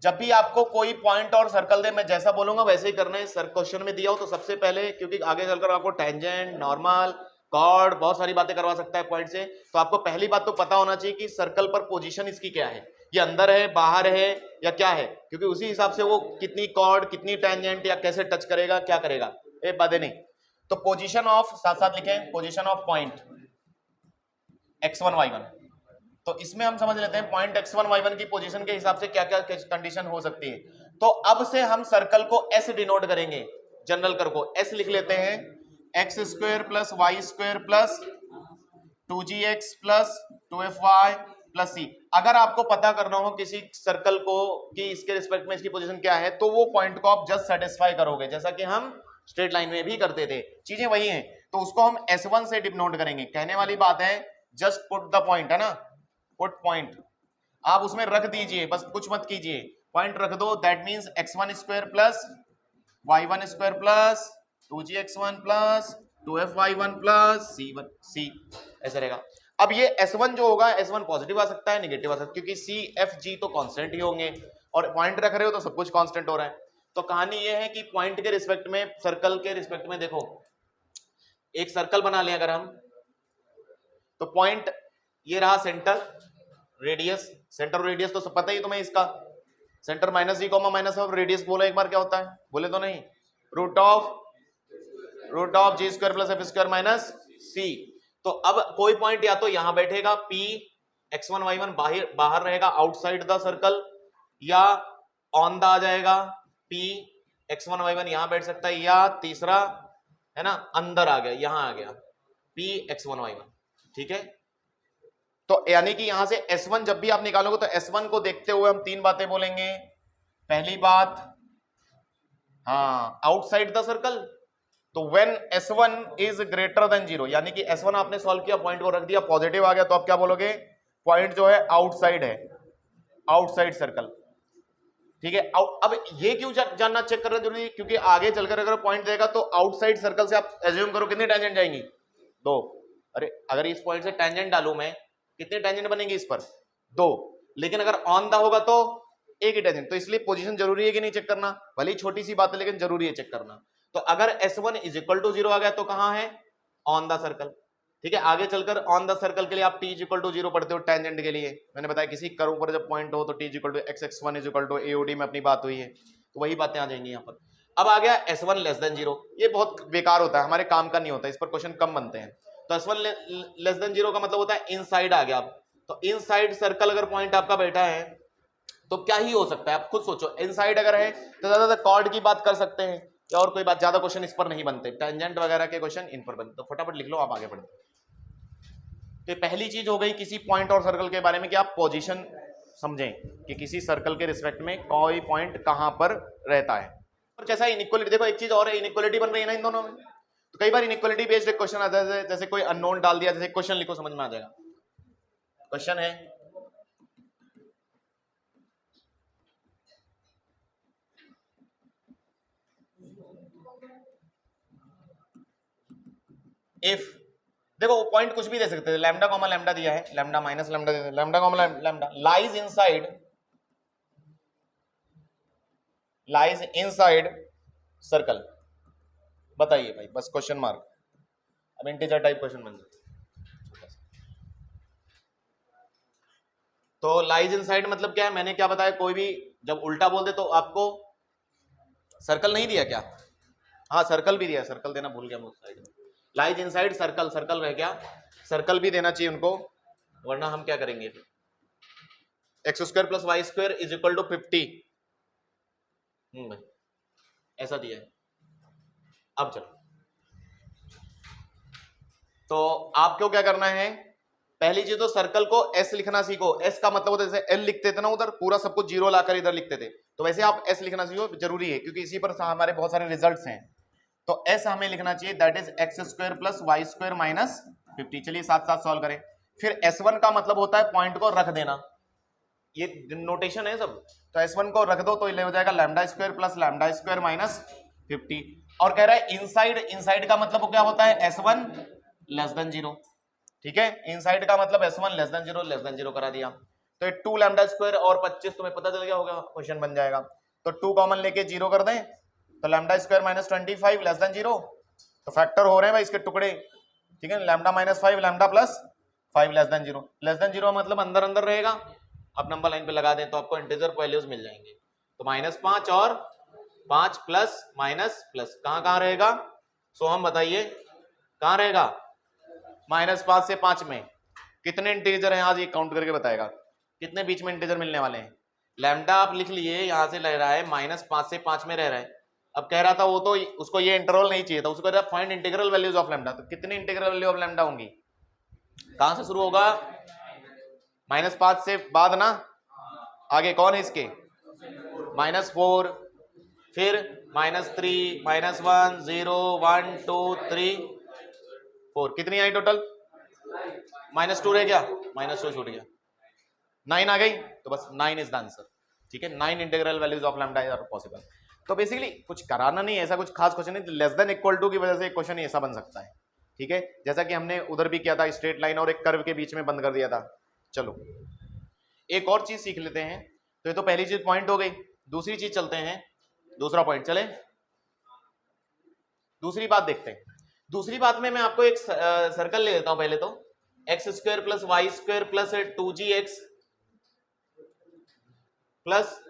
जब भी आपको कोई पॉइंट और सर्कल दे, मैं जैसा बोलूंगा वैसे ही करना है। सर क्वेश्चन में दिया हो तो सबसे पहले, क्योंकि आगे चलकर आपको टेंजेंट, नॉर्मल, कॉर्ड, बहुत सारी बातें करवा सकता है पॉइंट से, तो आपको पहली बात तो पता होना चाहिए कि सर्कल पर पोजीशन इसकी क्या है, ये अंदर है, बाहर है या क्या है, क्योंकि उसी हिसाब से वो कितनी कॉर्ड, कितनी टेंजेंट या कैसे टच करेगा, क्या करेगा, ये बातें नहीं। तो पोजीशन ऑफ, साथ साथ लिखें, position of point x1 y1। तो इसमें हम समझ लेते हैं पॉइंट x1 y1 की पोजीशन के हिसाब से क्या क्या कंडीशन हो सकती है। तो अब से हम सर्कल को s डिनोट करेंगे, जनरल कर को s लिख लेते हैं, X square plus Y square plus 2gx plus 2fy plus c। अगर आपको पता करना हो किसी सर्कल को कि इसके रिस्पेक्ट में इसकी पोजीशन क्या है, तो वो पॉइंट को आप जस्ट सेटिस्फाई करोगे, जैसा कि हम स्ट्रेट लाइन में भी करते थे, चीजें वही हैं। तो उसको हम s1 से डिनोट करेंगे। कहने वाली बात है, जस्ट पुट द पॉइंट, है ना, पुट पॉइंट, आप उसमें रख दीजिए, बस कुछ मत कीजिए, पॉइंट रख दो। That means x1 square plus y1 square plus 2gx1 plus 2fy1 plus c ऐसा रहेगा। अब ये s1 जो होगा, s1 पॉजिटिव आ सकता है, नेगेटिव आ सकता है, क्योंकि c f g तो कांस्टेंट ही होंगे और पॉइंट रख रहे हो तो सब कुछ कांस्टेंट हो रहा है। तो कहानी ये है कि पॉइंट के रिस्पेक्ट में, सर्कल के रिस्पेक्ट में, देखो एक सर्कल बना लें अगर हम, तो पॉइंट ये रहा सेंटर, रेडियस, सेंटर रेडियस तो सब पता ही तुम्हें इसका, centre minus G comma minus of radius, बोलो एक बार क्या होता है, बोले तो नहीं, root of G square plus F square minus C. तो अब कोई पॉइंट या तो यहां बैठेगा P x1 y1 बाहर रहेगा आउटसाइड द सर्कल, या ऑन द आ जाएगा P x1 y1 यहां बैठ सकता है, या तीसरा है ना अंदर आ गया, यहां आ गया P x1 y1, ठीक है। तो यानी कि यहां से S1 जब भी आप निकालोगे तो S1 को देखते हुए हम 3 बातें बोलेंगे। पहली बात, हाँ, आउटसाइड द सर्कल, तो when S1 is greater than 0, यानी कि S1 आपने सॉल्व किया, पॉइंट को रख दिया, पॉजिटिव आ गया, तो आप क्या बोलोगे, पॉइंट जो है आउटसाइड है, आउटसाइड सर्कल, ठीक है। अब ये क्यों जानना चेक करना जरूरी है, क्योंकि आगे चलकर अगर पॉइंट देगा तो आउटसाइड सर्कल से आप एज्यूम करो कितनी टेंजेंट जाएंगी, 2। अरे अगर इस पॉइंट से टेंजेंट डालू मैं, कितने टेंजेंट बनेंगे इस पर, 2। लेकिन अगर ऑन द होगा तो एक ही टेंजेंट। तो इसलिए पोजीशन जरूरी है कि नहीं चेक करना, भले ही छोटी सी बात है लेकिन जरूरी है चेक करना। तो अगर S1 इज इक्वल टू 0 आ गया तो कहां है, ऑन द सर्कल, ठीक है। आगे चलकर ऑन द सर्कल के लिए आप t इज इक्वल टू 0 पढ़ते हो टेंजेंट के लिए, मैंने बताया किसी कर्व पर जब पॉइंट हो तो t is equal to x1 is equal to AOD में अपनी बात हुई है, तो वही बातें आ जाएंगी यहाँ पर। अब आ गया S1 लेस देन 0, ये बहुत बेकार होता है, हमारे काम का नहीं होता, इस पर क्वेश्चन कम बनते हैं। तो S1 लेस देन 0 का मतलब होता है इनसाइड आ गया। तो इनसाइड सर्कल अगर पॉइंट आपका बैठा है तो क्या ही हो सकता है, आप खुद सोचो। इनसाइड अगर है तो ज्यादातर कॉर्ड की बात कर सकते हैं या और कोई बात, ज्यादा क्वेश्चन इस पर नहीं बनते, टेंजेंट वगैरह के क्वेश्चन इन पर बनते। तो फटाफट लिख लो, आप आगे बढ़ो। तो पहली चीज हो गई किसी पॉइंट और सर्कल के बारे में कि आप पोजीशन समझें कि किसी सर्कल के रिस्पेक्ट में कोई पॉइंट कहां पर रहता है। और जैसा इनइक्वालिटी, देखो एक चीज और है, इनइक्वालिटी बन रही है ना इन दोनों में, तो कई बार इनइक्वालिटी बेस्ड क्वेश्चन आता है, जैसे कोई अननोन डाल दिया, जैसे क्वेश्चन लिखो समझ में आ जाएगा। क्वेश्चन है इफ देखो पॉइंट कुछ भी दे सकते थे, लैम्डा कॉमा लैम्डा दिया है, lambda minus lambda, lambda comma lambda, lies inside circle. बताइए भाई, बस क्वेश्चन मार्क। अब इंटीजर टाइप क्वेश्चन बन जाए। तो लाइज इनसाइड मतलब क्या है, मैंने क्या बताया, कोई भी जब उल्टा बोल दे तो आपको सर्कल नहीं दिया क्या? हाँ सर्कल भी दिया, सर्कल देना भूल गया मैं उस साइड में। लाइज इनसाइड सर्कल, सर्कल रह गया, सर्कल भी देना चाहिए उनको, वरना हम क्या करेंगे? X square plus Y square is equal to 50। भाई ऐसा दिया है। अब चलो, तो आपको क्या करना है, पहली चीज तो सर्कल को एस लिखना सीखो। एस का मतलब होता है जैसे एल लिखते थे ना उधर, पूरा सब कुछ जीरो लाकर इधर लिखते थे, तो वैसे आप एस लिखना सीखो, जरूरी है क्योंकि इसी पर हमारे बहुत सारे रिजल्ट्स हैं। तो एस हमें लिखना चाहिए, that is X square plus Y square minus 50। चलिए साथ साथ सॉल्व करें। फिर S1 का मतलब होता है पॉइंट को रख देना, ये नोटेशन है सब। तो S1 को रख दो तो ये हो जाएगा lambda square plus lambda square minus 50। और कह रहा है इनसाइड, इनसाइड का मतलब क्या होता है, S1 लेस देन 0। ठीक है, इनसाइड का मतलब S1 लेस देन 0 करा दिया। तो 2 लैम्डा स्क्वायर और 25 तुम्हें पता चल गया होगा, क्वेश्चन बन जाएगा। तो 2 कॉमन लेके 0 कर दें, तो lambda square minus 25 less than 0, तो फैक्टर हो रहे हैं भाई इसके टुकड़े। ठीक है, lambda minus 5 lambda plus 5 less than 0। Less than 0 मतलब अंदर अंदर रहेगा। अब नंबर लाइन पे लगा दें तो आपको इंटीजर वैल्यूज मिल जाएंगे। तो -5 और 5 प्लस माइनस प्लस कहाँ रहेगा? सो हम बताइए कहाँ रहेगा? -5 से 5 में कितने इंटीजर हैं? आज ये काउंट करके बताएगा कितने बीच में इंटीजर मिलने वाले हैं। लैम्डा आप लिख लिए, यहां से रह रहा है -5 से 5 में रह रहा है। अब कह रहा था वो तो उसको ये इंटरवल नहीं चाहिए था, उसको कह रहा find integral values of lambda. तो कितनी इंटीग्रल वैल्यू ऑफ लैम्डा होंगी? कहां से शुरू होगा? -5 से बाद ना, आगे कौन है इसके? -4, फिर -3, -1, 0, 1, 2, 3, 4। कितनी आई टोटल? -2 रह गया, -2 छूट गया, 9 आ गई। तो बस 9 इज द आंसर। ठीक है, 9 integral values of lambda are possible. तो बेसिकली कुछ कराना नहीं, ऐसा कुछ खास क्वेश्चन नहीं, लेस देन इक्वल टू की वजह से क्वेश्चन ऐसा बन सकता है। ठीक है, जैसा कि हमने उधर भी किया था, स्ट्रेट लाइन और एक कर्व के बीच में बंद कर दिया था। चलो एक और चीज सीख लेते हैं। तो ये तो पहली चीज पॉइंट हो गई, दूसरी चीज चलते हैं, दूसरा पॉइंट चले, दूसरी बात देखते हैं। दूसरी बात में मैं आपको एक सर्कल ले लेता हूं पहले तो, X square plus Y square plus 2gx plus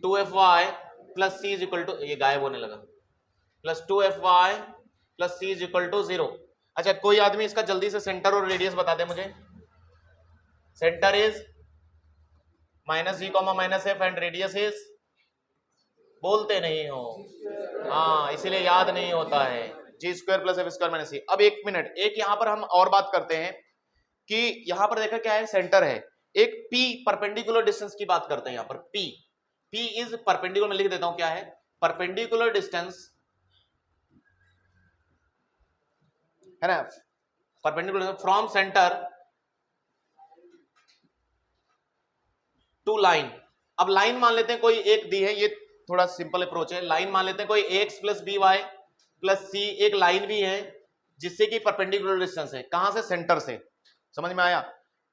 2fy plus c is equal to, ये गायब होने लगा, plus 2fy plus c is equal to 0। अच्छा कोई आदमी इसका जल्दी से सेंटर और रेडियस बता दे मुझे। Centre is -g, -f and radius is, बोलते नहीं हो, हाँ इसीलिए याद नहीं होता है, G square plus F square minus C. अब एक मिनट, एक यहां पर हम और बात करते हैं कि यहां पर देखा क्या है, सेंटर है, एक P परपेंडिकुलर डिस्टेंस की बात करते हैं। यहां पर P इज परपेंडिकुलर, मैं लिख देता हूं क्या है, परपेंडिकुलर डिस्टेंस है ना, perpendicular from centre to line. अब लाइन मान लेते हैं कोई एक दी है, ये थोड़ा सिंपल अप्रोच है। लाइन मान लेते हैं कोई ax plus B Y plus C, एक लाइन भी है जिससे कि परपेंडिकुलर डिस्टेंस है, कहां से? सेंटर से। समझ में आया?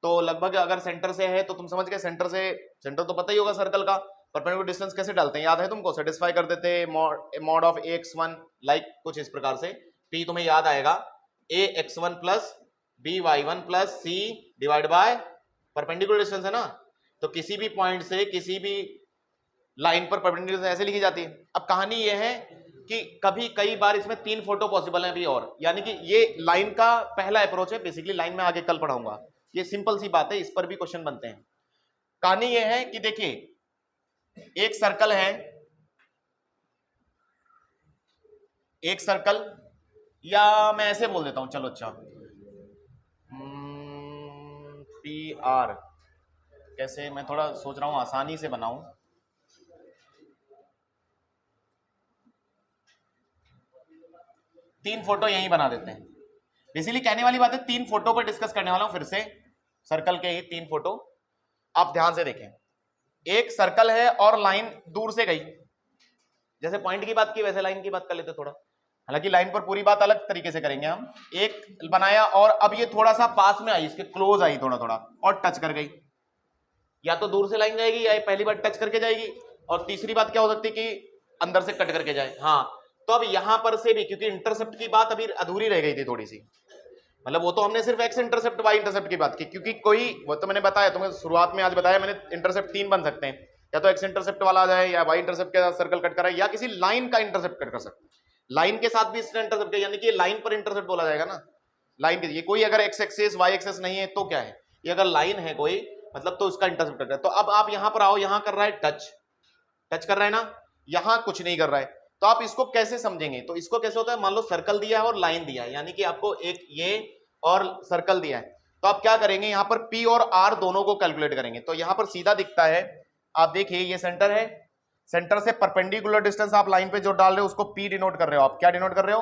तो लगभग अगर सेंटर से है तो तुम समझ गए, सेंटर से, सेंटर तो पता ही होगा सर्कल का, परपेंडिकुलर डिस्टेंस कैसे डालते हैं, याद है तुमको? सेटिस्फाई कर देते मॉड ऑफ ax1, लाइक कुछ इस प्रकार से। p तुम्हें याद आएगा, ax1 plus by1 plus c divide by perpendicular distance है ना। तो किसी भी पॉइंट से किसी भी लाइन पर परपेंडिकुलर ऐसे लिखी जाती है। अब कहानी ये है कि कभी कई बार इसमें 3 फोटो पॉसिबल है अभी और, यानी कि ये लाइन का पहला अप्रोच है। बेसिकली लाइन में आगे कल पढ़ाऊंगा, ये सिंपल सी बात है, इस पर भी क्वेश्चन बनते हैं। कहानी ये है कि देखिए एक सर्कल है, एक सर्कल, या मैं ऐसे बोल देता हूं, चलो अच्छा PR, कैसे, मैं थोड़ा सोच रहा हूं आसानी से बनाऊं। तीन फोटो यहीं बना देते हैं। बेसिकली कहने वाली बात है, 3 फोटो पर डिस्कस करने वाला हूं फिर से, सर्कल के ही 3 फोटो। आप ध्यान से देखें, एक सर्कल है और लाइन दूर से गई, जैसे पॉइंट की बात की वैसे लाइन की बात कर लेते थोड़ा। हालांकि लाइन पर पूरी बात अलग तरीके से करेंगे हम। एक बनाया और अब ये थोड़ा सा पास में आई, इसके क्लोज आई थोड़ा थोड़ा और टच कर गई, या तो दूर से लाइन जाएगी या पहली बार टच करके जाएगी, और तीसरी बात क्या हो सकती है कि अंदर से कट करके जाए। हाँ, तो अब यहां पर से भी, क्योंकि इंटरसेप्ट की बात अभी अधूरी रह गई थी थोड़ी सी, मतलब वो तो हमने सिर्फ एक्स इंटरसेप्ट वाई इंटरसेप्ट की बात की, क्योंकि कोई वो तो मैंने बताया तुम्हें शुरुआत में, आज बताया मैंने, इंटरसेप्ट 3 बन सकते हैं, या तो एक्स इंटरसेप्ट वाला आ जाए, या वाई इंटरसेप्ट के साथ सर्कल कट कराए, या किसी लाइन का इंटरसेप्ट कट कर सकते हैं। लाइन के साथ भी इसका इंटरसेप्ट है, यानी कि लाइन पर इंटरसेप्ट बोला जाएगा ना, लाइन के। ये कोई अगर एक्स एक्सिस वाई एक्सिस नहीं है तो क्या है, ये अगर लाइन है कोई, मतलब तो उसका इंटरसेप्ट कर रहा है। तो अब आप यहां पर आओ, यहां कर रहा है टच, टच कर रहा है ना, यहां कुछ नहीं कर रहा है, तो आप इसको कैसे समझेंगे? तो इसको कैसे होता है, मान लो सर्कल दिया है और लाइन दिया है, यानी कि आपको एक ये और सर्कल दिया है, तो आप क्या करेंगे, यहां पर P और R दोनों को कैलकुलेट करेंगे। तो यहां पर सीधा दिखता है, आप देखिए ये सेंटर है, सेंटर से परपेंडिकुलर डिस्टेंस आप लाइन पे जो डाल रहे हो उसको P डिनोट कर रहे हो। आप क्या डिनोट कर रहे हो?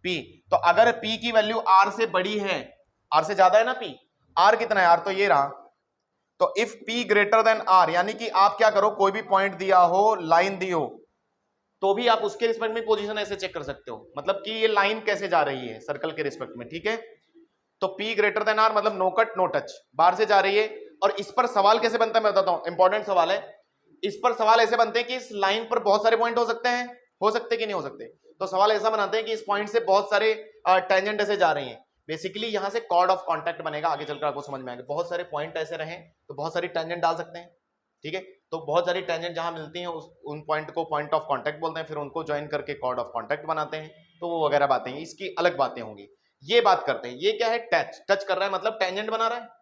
P। तो अगर P की वैल्यू R से बड़ी है, R से ज्यादा है ना P, R कितना है, R तो ये रहा, तो if P greater than R, यानी कि आप क्या करो, कोई भी पॉइंट दिया हो, लाइन दी हो, तो भी आप उसके रिस्पेक्ट में पोजीशन ऐसे चेक कर सकते हो, मतलब कि ये लाइन कैसे जा रही है सर्कल के रिस्पेक्ट में, ठीक है। तो P ग्रेटर देन R मतलब नो कट नो टच, बाहर से जा रही है। और इस पर सवाल कैसे बनता है मैं बताता हूं, इंपॉर्टेंट सवाल है। इस पर सवाल ऐसे बनते हैं कि इस लाइन पर बहुत सारे पॉइंट हो सकते हैं, हो सकते कि नहीं हो सकते। तो सवाल ऐसा बनाते हैं कि इस पॉइंट से बहुत सारे टेंजेंट ऐसे जा रही हैं, बेसिकली यहां से कॉर्ड ऑफ कांटेक्ट बनेगा, आगे चलकर आपको समझ में आएगा। बहुत सारे पॉइंट ऐसे रहे तो बहुत सारी टेंजेंट डाल सकते हैं, ठीक है। तो बहुत सारी टेंजेंट जहां मिलती हैं उन पॉइंट को पॉइंट ऑफ कांटेक्ट बोलते हैं, फिर उनको ज्वाइन करके कॉर्ड ऑफ कांटेक्ट बनाते हैं, तो वो वगैरह बातें हैं, इसकी अलग बातें होंगी। ये बात करते हैं, ये क्या है, टच, टच कर रहा है मतलब टेंजेंट बना रहा है,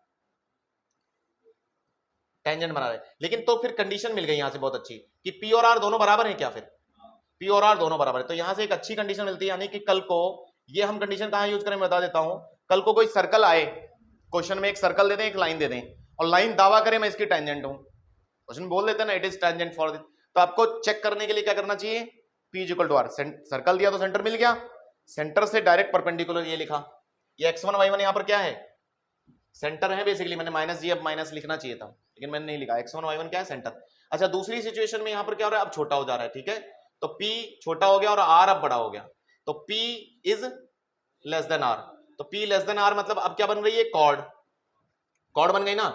टेंजेंट बना रहा है। लेकिन तो फिर कंडीशन मिल गई यहां से बहुत अच्छी कि P और R दोनों बराबर हैं क्या, फिर P और R दोनों बराबर है, तो यहां से एक अच्छी कंडीशन मिलती है। यानी कि कल को ये हम कंडीशन कहां यूज करें मैं बता देता हूं। कल को कोई सर्कल आए, क्वेश्चन में एक सर्कल दे दें, एक लाइन दे दें, और लाइन दावा करे मैं इसकी टेंजेंट हूं, क्वेश्चन बोल देते हैं ना it is tangent for this, तो आपको चेक करने के लिए क्या करना चाहिए, P equal to R, circle दिया तो सेंटर मिल गया, सेंटर से डायरेक्ट परपेंडिकुलर ये लिखा, ये x1 y1 यहां पर क्या है, सेंटर है बेसिकली। मैंने माइनस जी, अब माइनस लिखना चाहिए था लेकिन मैंने नहीं लिखा, x1 y1 क्या है, सेंटर। अच्छा, दूसरी सिचुएशन में यहां पर क्या हो रहा है, अब छोटा हो जा रहा है, ठीक है। तो P छोटा हो गया और R अब बड़ा हो गया, तो P is less than R, तो P लेस देन R मतलब अब क्या बन रही है, कॉर्ड, कॉर्ड बन गई ना,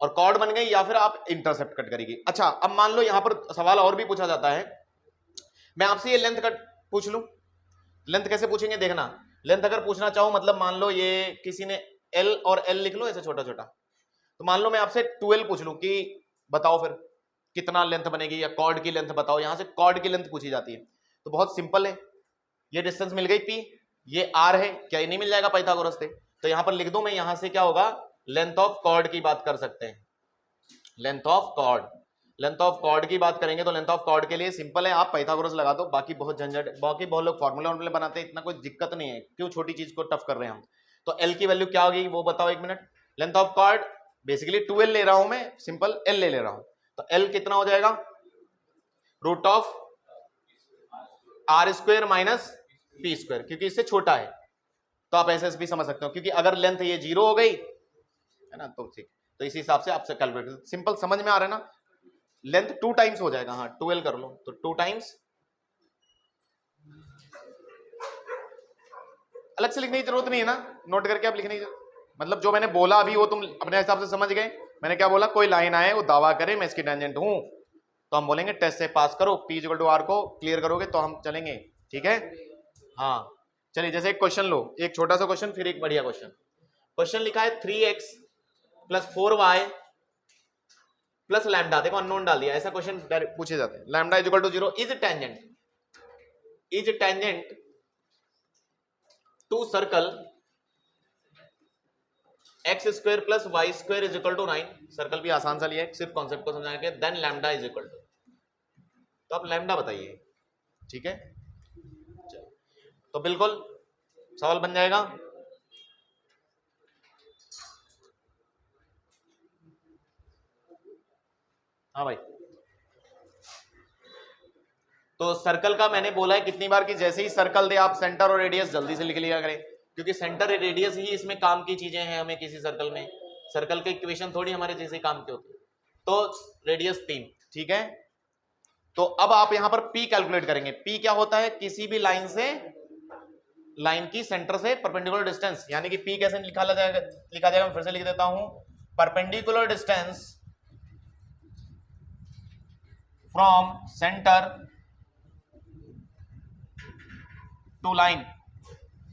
और कॉर्ड बन गई या फिर आप इंटरसेप्ट कट करेगी। अच्छा, अब मान लो यहां पर सवाल और भी पूछा जाता है, मैं आपसे ये लेंथ कट पूछ लूं, लेंथ कैसे पूछेंगे देखना। लेंथ अगर पूछना चाहूं, मतलब मान लो ये किसी ने L और L लिख लो ऐसे छोटा छोटा, तो मान लो मैं आपसे 12 पूछ लूं कि बताओ फिर कितना लेंथ बनेगी, या कॉर्ड की लेंथ बताओ, यहां से कॉर्ड की लेंथ पूछी जाती है। तो बहुत सिंपल है, ये डिस्टेंस मिल गई P, ये R है, क्या ये नहीं मिल जाएगा पाइथागोरस से, तो यहां पर लिख दो मैं, यहां से क्या होगा, लेंथ ऑफ कॉर्ड की बात कर सकते हैं, length of chord, length of chord की बात करेंगे तो लेंथ ऑफ कॉर्ड के लिए सिंपल है, आप पाइथागोरस लगा दो, बाकी बहुत झंझट, बाकी बहुत लोग फॉर्मूला बनाते हैं, इतना कोई दिक्कत नहीं है, क्यों छोटी चीज को टफ कर रहे हैं हम। तो L की वैल्यू क्या होगी वो बताओ, एक minute. Length of chord basically 12 ले रहा हूं मैं, सिंपल L ले रहा हूं, तो L कितना हो जाएगा, root of R square minus P square, क्योंकि इससे छोटा है, तो आप ऐसे भी समझ सकते हो, क्योंकि अगर लेंथ ये 0 हो गई है ना, तो ठीक, तो इस हिसाब से आपसे कैलकुलेट, सिंपल समझ में आ रहा है ना। लेंथ 2 टाइम्स हो जाएगा, हाँ 12 कर लो, तो 2 टाइम्स, अलग से लिखने की जरूरत नहीं है ना, नोट करके आप लिखने की, मतलब जो मैंने बोला अभी वो तुम अपने हिसाब से समझ गए। मैंने क्या बोला, कोई लाइन आए वो दावा करे मैं इसकी टेंजेंट हूं, तो हम बोलेंगे टेस्ट से पास करो, P इक्वल टू R को क्लियर करोगे तो हम चलेंगे, ठीक है। हाँ चलिए, जैसे एक क्वेश्चन लो, एक छोटा सा क्वेश्चन फिर एक बढ़िया क्वेश्चन। क्वेश्चन लिखा है 3x plus 4y plus lambda, देखो अननोन डाल दिया, ऐसा क्वेश्चन पूछे जाते हैं। Lambda is equal to 0 is tangent to circle X square plus Y square is equal to 9, circle भी आसान सा लिया है, सिर्फ कॉन्सेप्ट को समझाने के, then lambda is equal to, तो आप लैम्डा बताइए, ठीक है। तो बिल्कुल सवाल बन जाएगा। हाँ भाई, तो सर्कल का मैंने बोला है कितनी बार कि जैसे ही सर्कल दे आप सेंटर और रेडियस जल्दी से लिख लिया करें, क्योंकि सेंटर और रेडियस ही इसमें काम की चीजें हैं। हमें किसी सर्कल में, सर्कल के इक्वेशन थोड़ी हमारे जैसे काम के होते हैं, तो रेडियस 3, ठीक है। तो अब आप यहां पर P कैलकुलेट करेंगे। P क्या होता है, किसी भी लाइन से लाइन की सेंटर से परपेंडिकुलर डिस्टेंस, यानी कि P कैसे लिखा जाएगा, मैं फिर से लिख देता हूं, perpendicular distance from centre to line.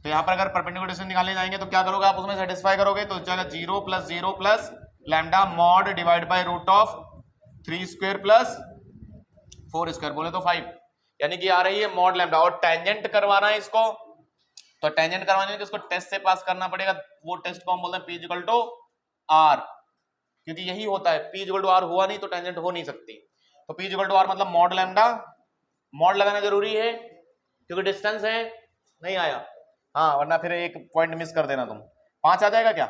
तो यहां पर अगर परपेंडिकुलर डिस्टेंस निकालने जाएंगे तो क्या करोगे आप, उसमें सेटिस्फाई करोगे, तो जाएगा 0 + 0 + lambda mod divide by root of 3 square plus 4 square, बोले तो 5, यानी कि आ रही है मॉड लैम्डा। और टेंजेंट करवाना है इसको, तो टेंजेंट करवाने के इसको टेस्ट से पास करना पड़ेगा, वो टेस्ट को हम बोलते हैं P = R, क्योंकि यही होता है, P = R हुआ नहीं तो टेंजेंट हो नहीं सकती। तो P = R मतलब मॉड लैम्डा, मॉड लगाना जरूरी है क्योंकि डिस्टेंस है, नहीं आया हाँ, वरना फिर एक पॉइंट मिस कर देना तुम। 5 आ जाएगा क्या,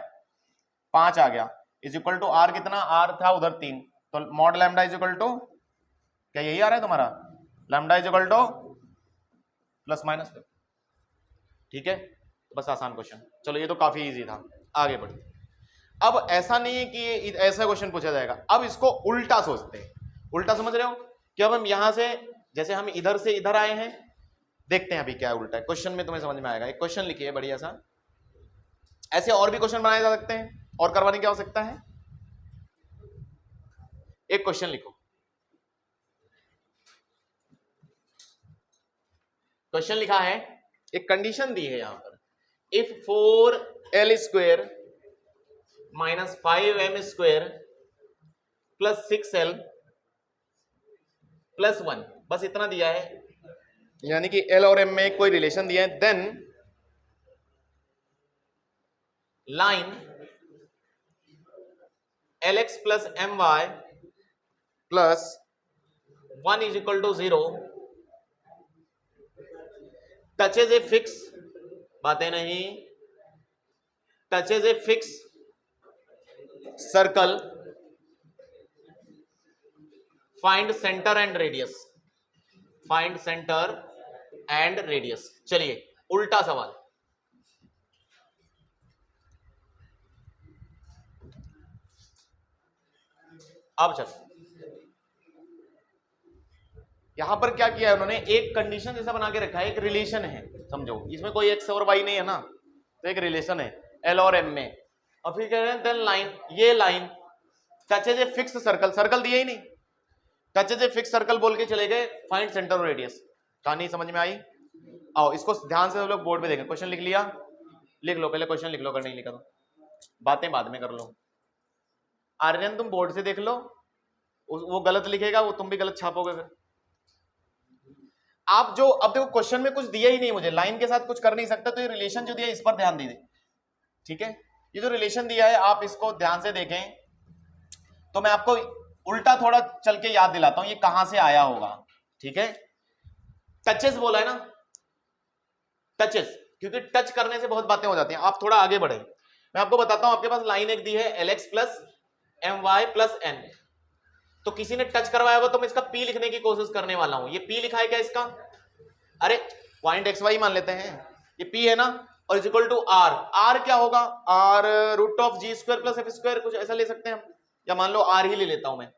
5 आ गया, = R कितना, R था उधर 3, तो मॉड लैम्डा = क्या यही आ रहा है तुम्हारा, लैम्डा = ±, ठीक है। तो बस आसान क्वेश्चन, चलो ये तो काफी इजी था, आगे बढ़ते। अब ऐसा नहीं है कि ऐसा क्वेश्चन पूछा जाएगा, अब इसको उल्टा सोचते हैं। उल्टा समझ रहे हो कि अब हम यहां से, जैसे हम इधर से इधर आए हैं, देखते हैं अभी क्या उल्टा है, क्वेश्चन में तुम्हें समझ में आएगा। एक क्वेश्चन लिखिए बढ़िया सा, ऐसे और भी क्वेश्चन बनाए जा सकते हैं, और करवाने की आवश्यकता है। एक क्वेश्चन लिखो, क्वेश्चन लिखा है, एक कंडीशन दी है यहां पर, इफ 4l² - 5m² + 6l + 1, बस इतना दिया है, यानी कि L और M में कोई रिलेशन दिया है, then line Lx + My + 1 = 0 touches a fix, बातें नहीं, touches a fix circle, find centre and radius, find centre and radius. चलिए उल्टा सवाल, अब चलो यहां पर क्या किया है उन्होंने, एक कंडीशन जैसा बना के रखा है, एक रिलेशन है, समझो इसमें कोई एक्स और वाई नहीं है ना, तो एक रिलेशन है एल और एम में, और फिर कह रहे हैं देन लाइन, ये line touches a fix circle, circle दिया ही नहीं, टचेज ए फिक्स सर्कल बोल के चले गए, फाइंड सेंटर और रेडियस। कहानी समझ में आई? आओ इसको ध्यान से हम लोग बोर्ड पे देखें, क्वेश्चन लिख लिया, लिख लो पहले क्वेश्चन लिख लो, अगर नहीं लिखा तो बातें बाद में कर लो। आर्यन तुम बोर्ड से देख लो, वो गलत लिखेगा वो तुम भी गलत छापोगे, फिर आप जो, अब देखो क्वेश्चन में कुछ दिया ही नहीं मुझे, लाइन के साथ कुछ कर नहीं सकता, तो ये रिलेशन जो दिया है इस पर ध्यान दीजिए, ठीक है। ये जो रिलेशन दिया है आप इसको ध्यान से देखें, तो मैं आपको उल्टा थोड़ा चल के याद दिलाता हूं ये कहां से आया होगा, ठीक है। टचेस बोला है ना, टचेस, क्योंकि टच करने से बहुत बातें हो जाती हैं। आप थोड़ा आगे बढ़े, मैं आपको बताता हूं, आपके पास लाइन एक दी है Lx + My + n, तो किसी ने टच करवाया होगा तो मैं इसका P लिखने की कोशिश करने वाला हूं। ये P लिखा है क्या इसका, अरे पॉइंट XY मान लेते हैं, ये P है ना, और = R, R क्या होगा, R √G² + F², कुछ ऐसा ले सकते हैं हम, या मान लो R ही ले लेता हूं मैं,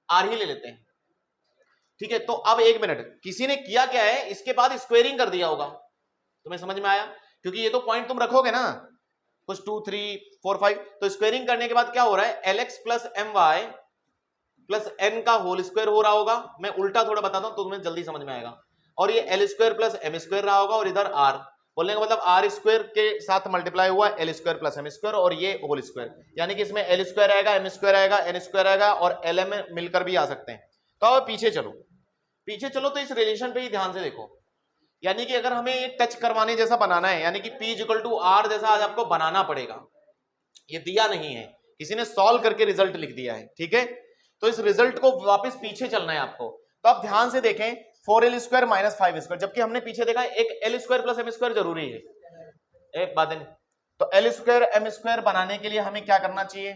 R ही ले लेते हैं, ठीक है। तो अब एक मिनट, किसी ने किया क्या है, इसके बाद स्क्वेयरिंग कर दिया होगा, तुम्हें समझ में आया, क्योंकि ये तो पॉइंट तुम रखोगे ना, कुछ 2 3 4 5, तो स्क्वेयरिंग करने के बाद क्या हो रहा है, Lx + My + n का होल स्क्वायर हो रहा होगा। मैं उल्टा थोड़ा बताता हूं तो तुम्हें जल्दी समझ में आएगा, और ये L² + M² रहा होगा, और इधर R, बोलने का मतलब R² के साथ मल्टीप्लाई हुआ L² + M², और ये होल स्क्वायर, यानी कि इसमें L² आएगा, M² आएगा, n² आएगा, और LM मिलकर भी आ सकते हैं। तो अब पीछे चलो, पीछे चलो, तो इस रिलेशन पे ही ध्यान से देखो, यानी कि अगर हमें ये टच करवाने जैसा बनाना है, यानी कि P = R जैसा आज आपको बनाना पड़ेगा, ये दिया नहीं है, किसी ने सॉल्व करके रिजल्ट लिख दिया है, ठीक है। तो इस रिजल्ट को वापस पीछे चलना है आपको, तो आप ध्यान से देखें, 4l² - 5² जबकि हमने पीछे देखा एक L² + M² जरूरी है, एक बात नहीं, तो L² M² बनाने के लिए हमें क्या करना चाहिए,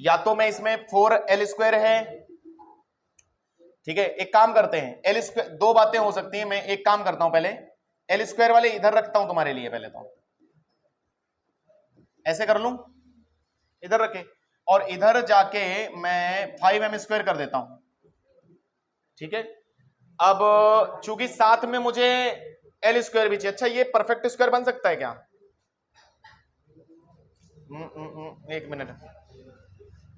या तो मैं इसमें 4l² है, ठीक है, एक काम करते हैं, L², दो बातें हो सकती हैं, मैं एक काम करता हूं, पहले L² वाले इधर रखता हूं तुम्हारे लिए, पहले तो ऐसे कर लूं, इधर रखे, और इधर जाके मैं 5m² कर देता हूं, ठीक है। अब चूंकि साथ में मुझे एल स्क्वायर भी चाहिए। अच्छा ये परफेक्ट स्क्वायर बन सकता है क्या? एक मिनट,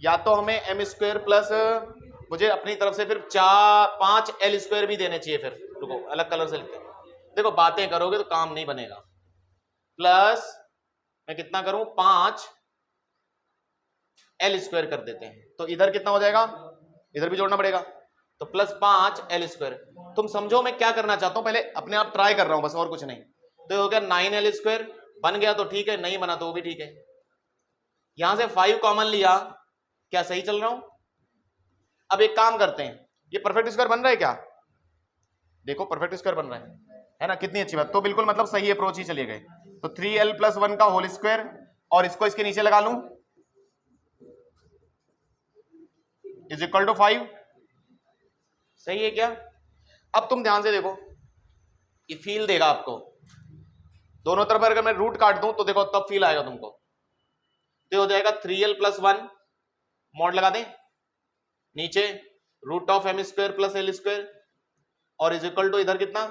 या तो हमें एम स्क्वायर प्लस मुझे अपनी तरफ से फिर 5 एल स्क्वायर भी देने चाहिए। फिर रुको अलग कलर से लिखते हैं। देखो बातें करोगे तो काम नहीं बनेगा। प्लस मैं कितना करूं, 5 एल स्क्वायर कर देते हैं, तो इधर कितना हो जाएगा, इधर भी जोड़ना पड़ेगा, तो प्लस 5 एल स्क्वायर। तुम समझो मैं क्या करना चाहता हूं, पहले अपने आप ट्राई कर रहा हूं बस, और कुछ नहीं। तो ये हो गया 9 एल स्क्वायर, बन गया तो ठीक है, नहीं बना तो वो भी ठीक है। यहां से 5 कॉमन लिया, क्या सही चल रहा हूं? अब एक काम करते हैं, ये परफेक्ट स्क्वायर बन रहा है क्या? देखो परफेक्ट स्क्वायर बन रहा है ना, कितनी अच्छी बात। तो बिल्कुल मतलब सही अप्रोच ही चले गए। तो 3l + 1 का होल स्क्वायर, और इसको इसके नीचे लगा लूं, = 5। सही है क्या? अब तुम ध्यान से देखो, ये फील देगा आपको। दोनों तरफ अगर मैं रूट काट दूं तो देखो तब फील आएगा तुमको। तो हो जाएगा 3l + 1, मॉड लगा दें नीचे, √m² + l², और = इधर कितना,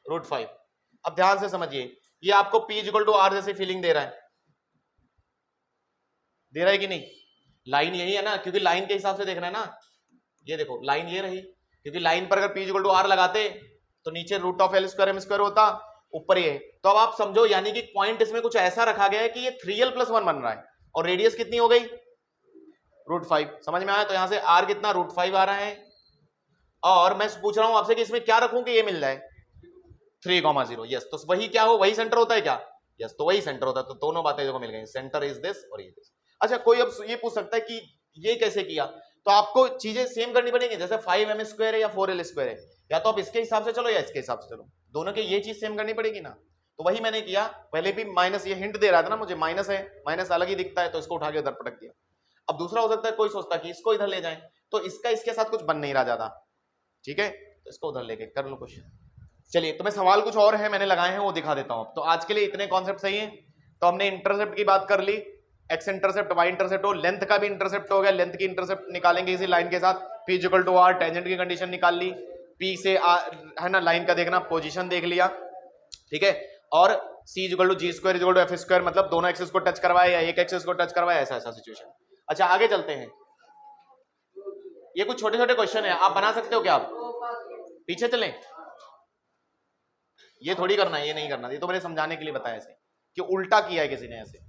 √5। अब ध्यान से समझिए, ये आपको P = R जैसे फीलिंग दे रहा है कि नहीं? लाइन यही है ना, क्योंकि लाइन के हिसाब से देखना है ना। ये देखो लाइन ये रही, क्योंकि लाइन पर अगर P = R लगाते तो नीचे √l² m² होता, ऊपर ये। तो अब आप समझो, यानी कि पॉइंट इसमें कुछ ऐसा रखा गया है कि ये 3l + 1 बन रहा है, और रेडियस कितनी हो गई, √5। समझ में आया? तो यहां से R कितना, √5 आ रहा है। और मैं पूछ रहा हूं आपसे कि इसमें क्या रखूं कि ये मिल जाए, 3,0। यस, तो वही क्या हो, वही सेंटर होता है क्या? यस, तो वही सेंटर होता है। तो दोनों बातें देखो मिल गई, सेंटर इज दिस और ये दिस। अच्छा कोई अब ये पूछ सकता है कि ये कैसे किया, तो आपको चीजें सेम करनी पड़ेंगी। जैसे 5m² है या 4l² है, या तो आप इसके हिसाब से चलो या इसके हिसाब से चलो, दोनों के ये चीज सेम करनी पड़ेगी ना। तो वही मैंने किया। पहले भी माइनस, ये हिंट दे रहा था ना मुझे, माइनस है, माइनस अलग ही दिखता है, तो इसको उठा के उधर पटक दिया। अब दूसरा हो सकता है कोई सोचता कि इसको इधर ले जाएं, तो इसका इसके साथ कुछ बन नहीं रहा ज्यादा, ठीक है, तो इसको उधर लेके कर लो कुछ। चलिए, तो मैं सवाल कुछ और है मैंने लगाए हैं वो दिखा देता हूं। तो आज के लिए इतने कॉन्सेप्ट सही है। तो हमने इंटरसेप्ट की बात कर ली, एक्स इंटरसेप्ट, वाई इंटरसेप्ट हो, लेंथ का भी इंटरसेप्ट हो गया, लेंथ की इंटरसेप्ट निकालेंगे इसी लाइन के साथ। P = R, टेंजेंट की कंडीशन निकाल ली, P से है ना लाइन का देखना, पोजीशन देख लिया, ठीक है। और C = G² = F², मतलब दोनों एक्सिस को टच करवाए या एक एक्सिस को टच करवाए, ऐसा ऐसा सिचुएशन। अच्छा आगे चलते हैं, ये कुछ छोटे छोटे क्वेश्चन है, आप बना सकते हो क्या? आप पीछे चलें, ये थोड़ी करना है, ये नहीं करना, ये तो मैंने समझाने के लिए बताया ऐसे कि उल्टा किया है किसी ने ऐसे।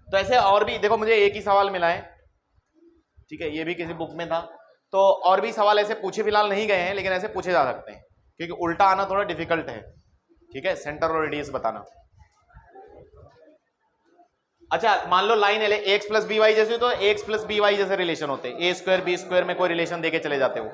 तो ऐसे और भी देखो, मुझे एक ही सवाल मिला है, ठीक है, ये भी किसी बुक में था। तो और भी सवाल ऐसे पूछे फिलहाल नहीं गए हैं, लेकिन ऐसे पूछे जा सकते हैं, क्योंकि उल्टा आना थोड़ा डिफिकल्ट है, ठीक है, सेंटर और रेडियस बताना। अच्छा मान लो लाइन ax + by जैसे, तो ax + by जैसे रिलेशन होते हैं, a² b² में कोई रिलेशन देके चले जाते हो।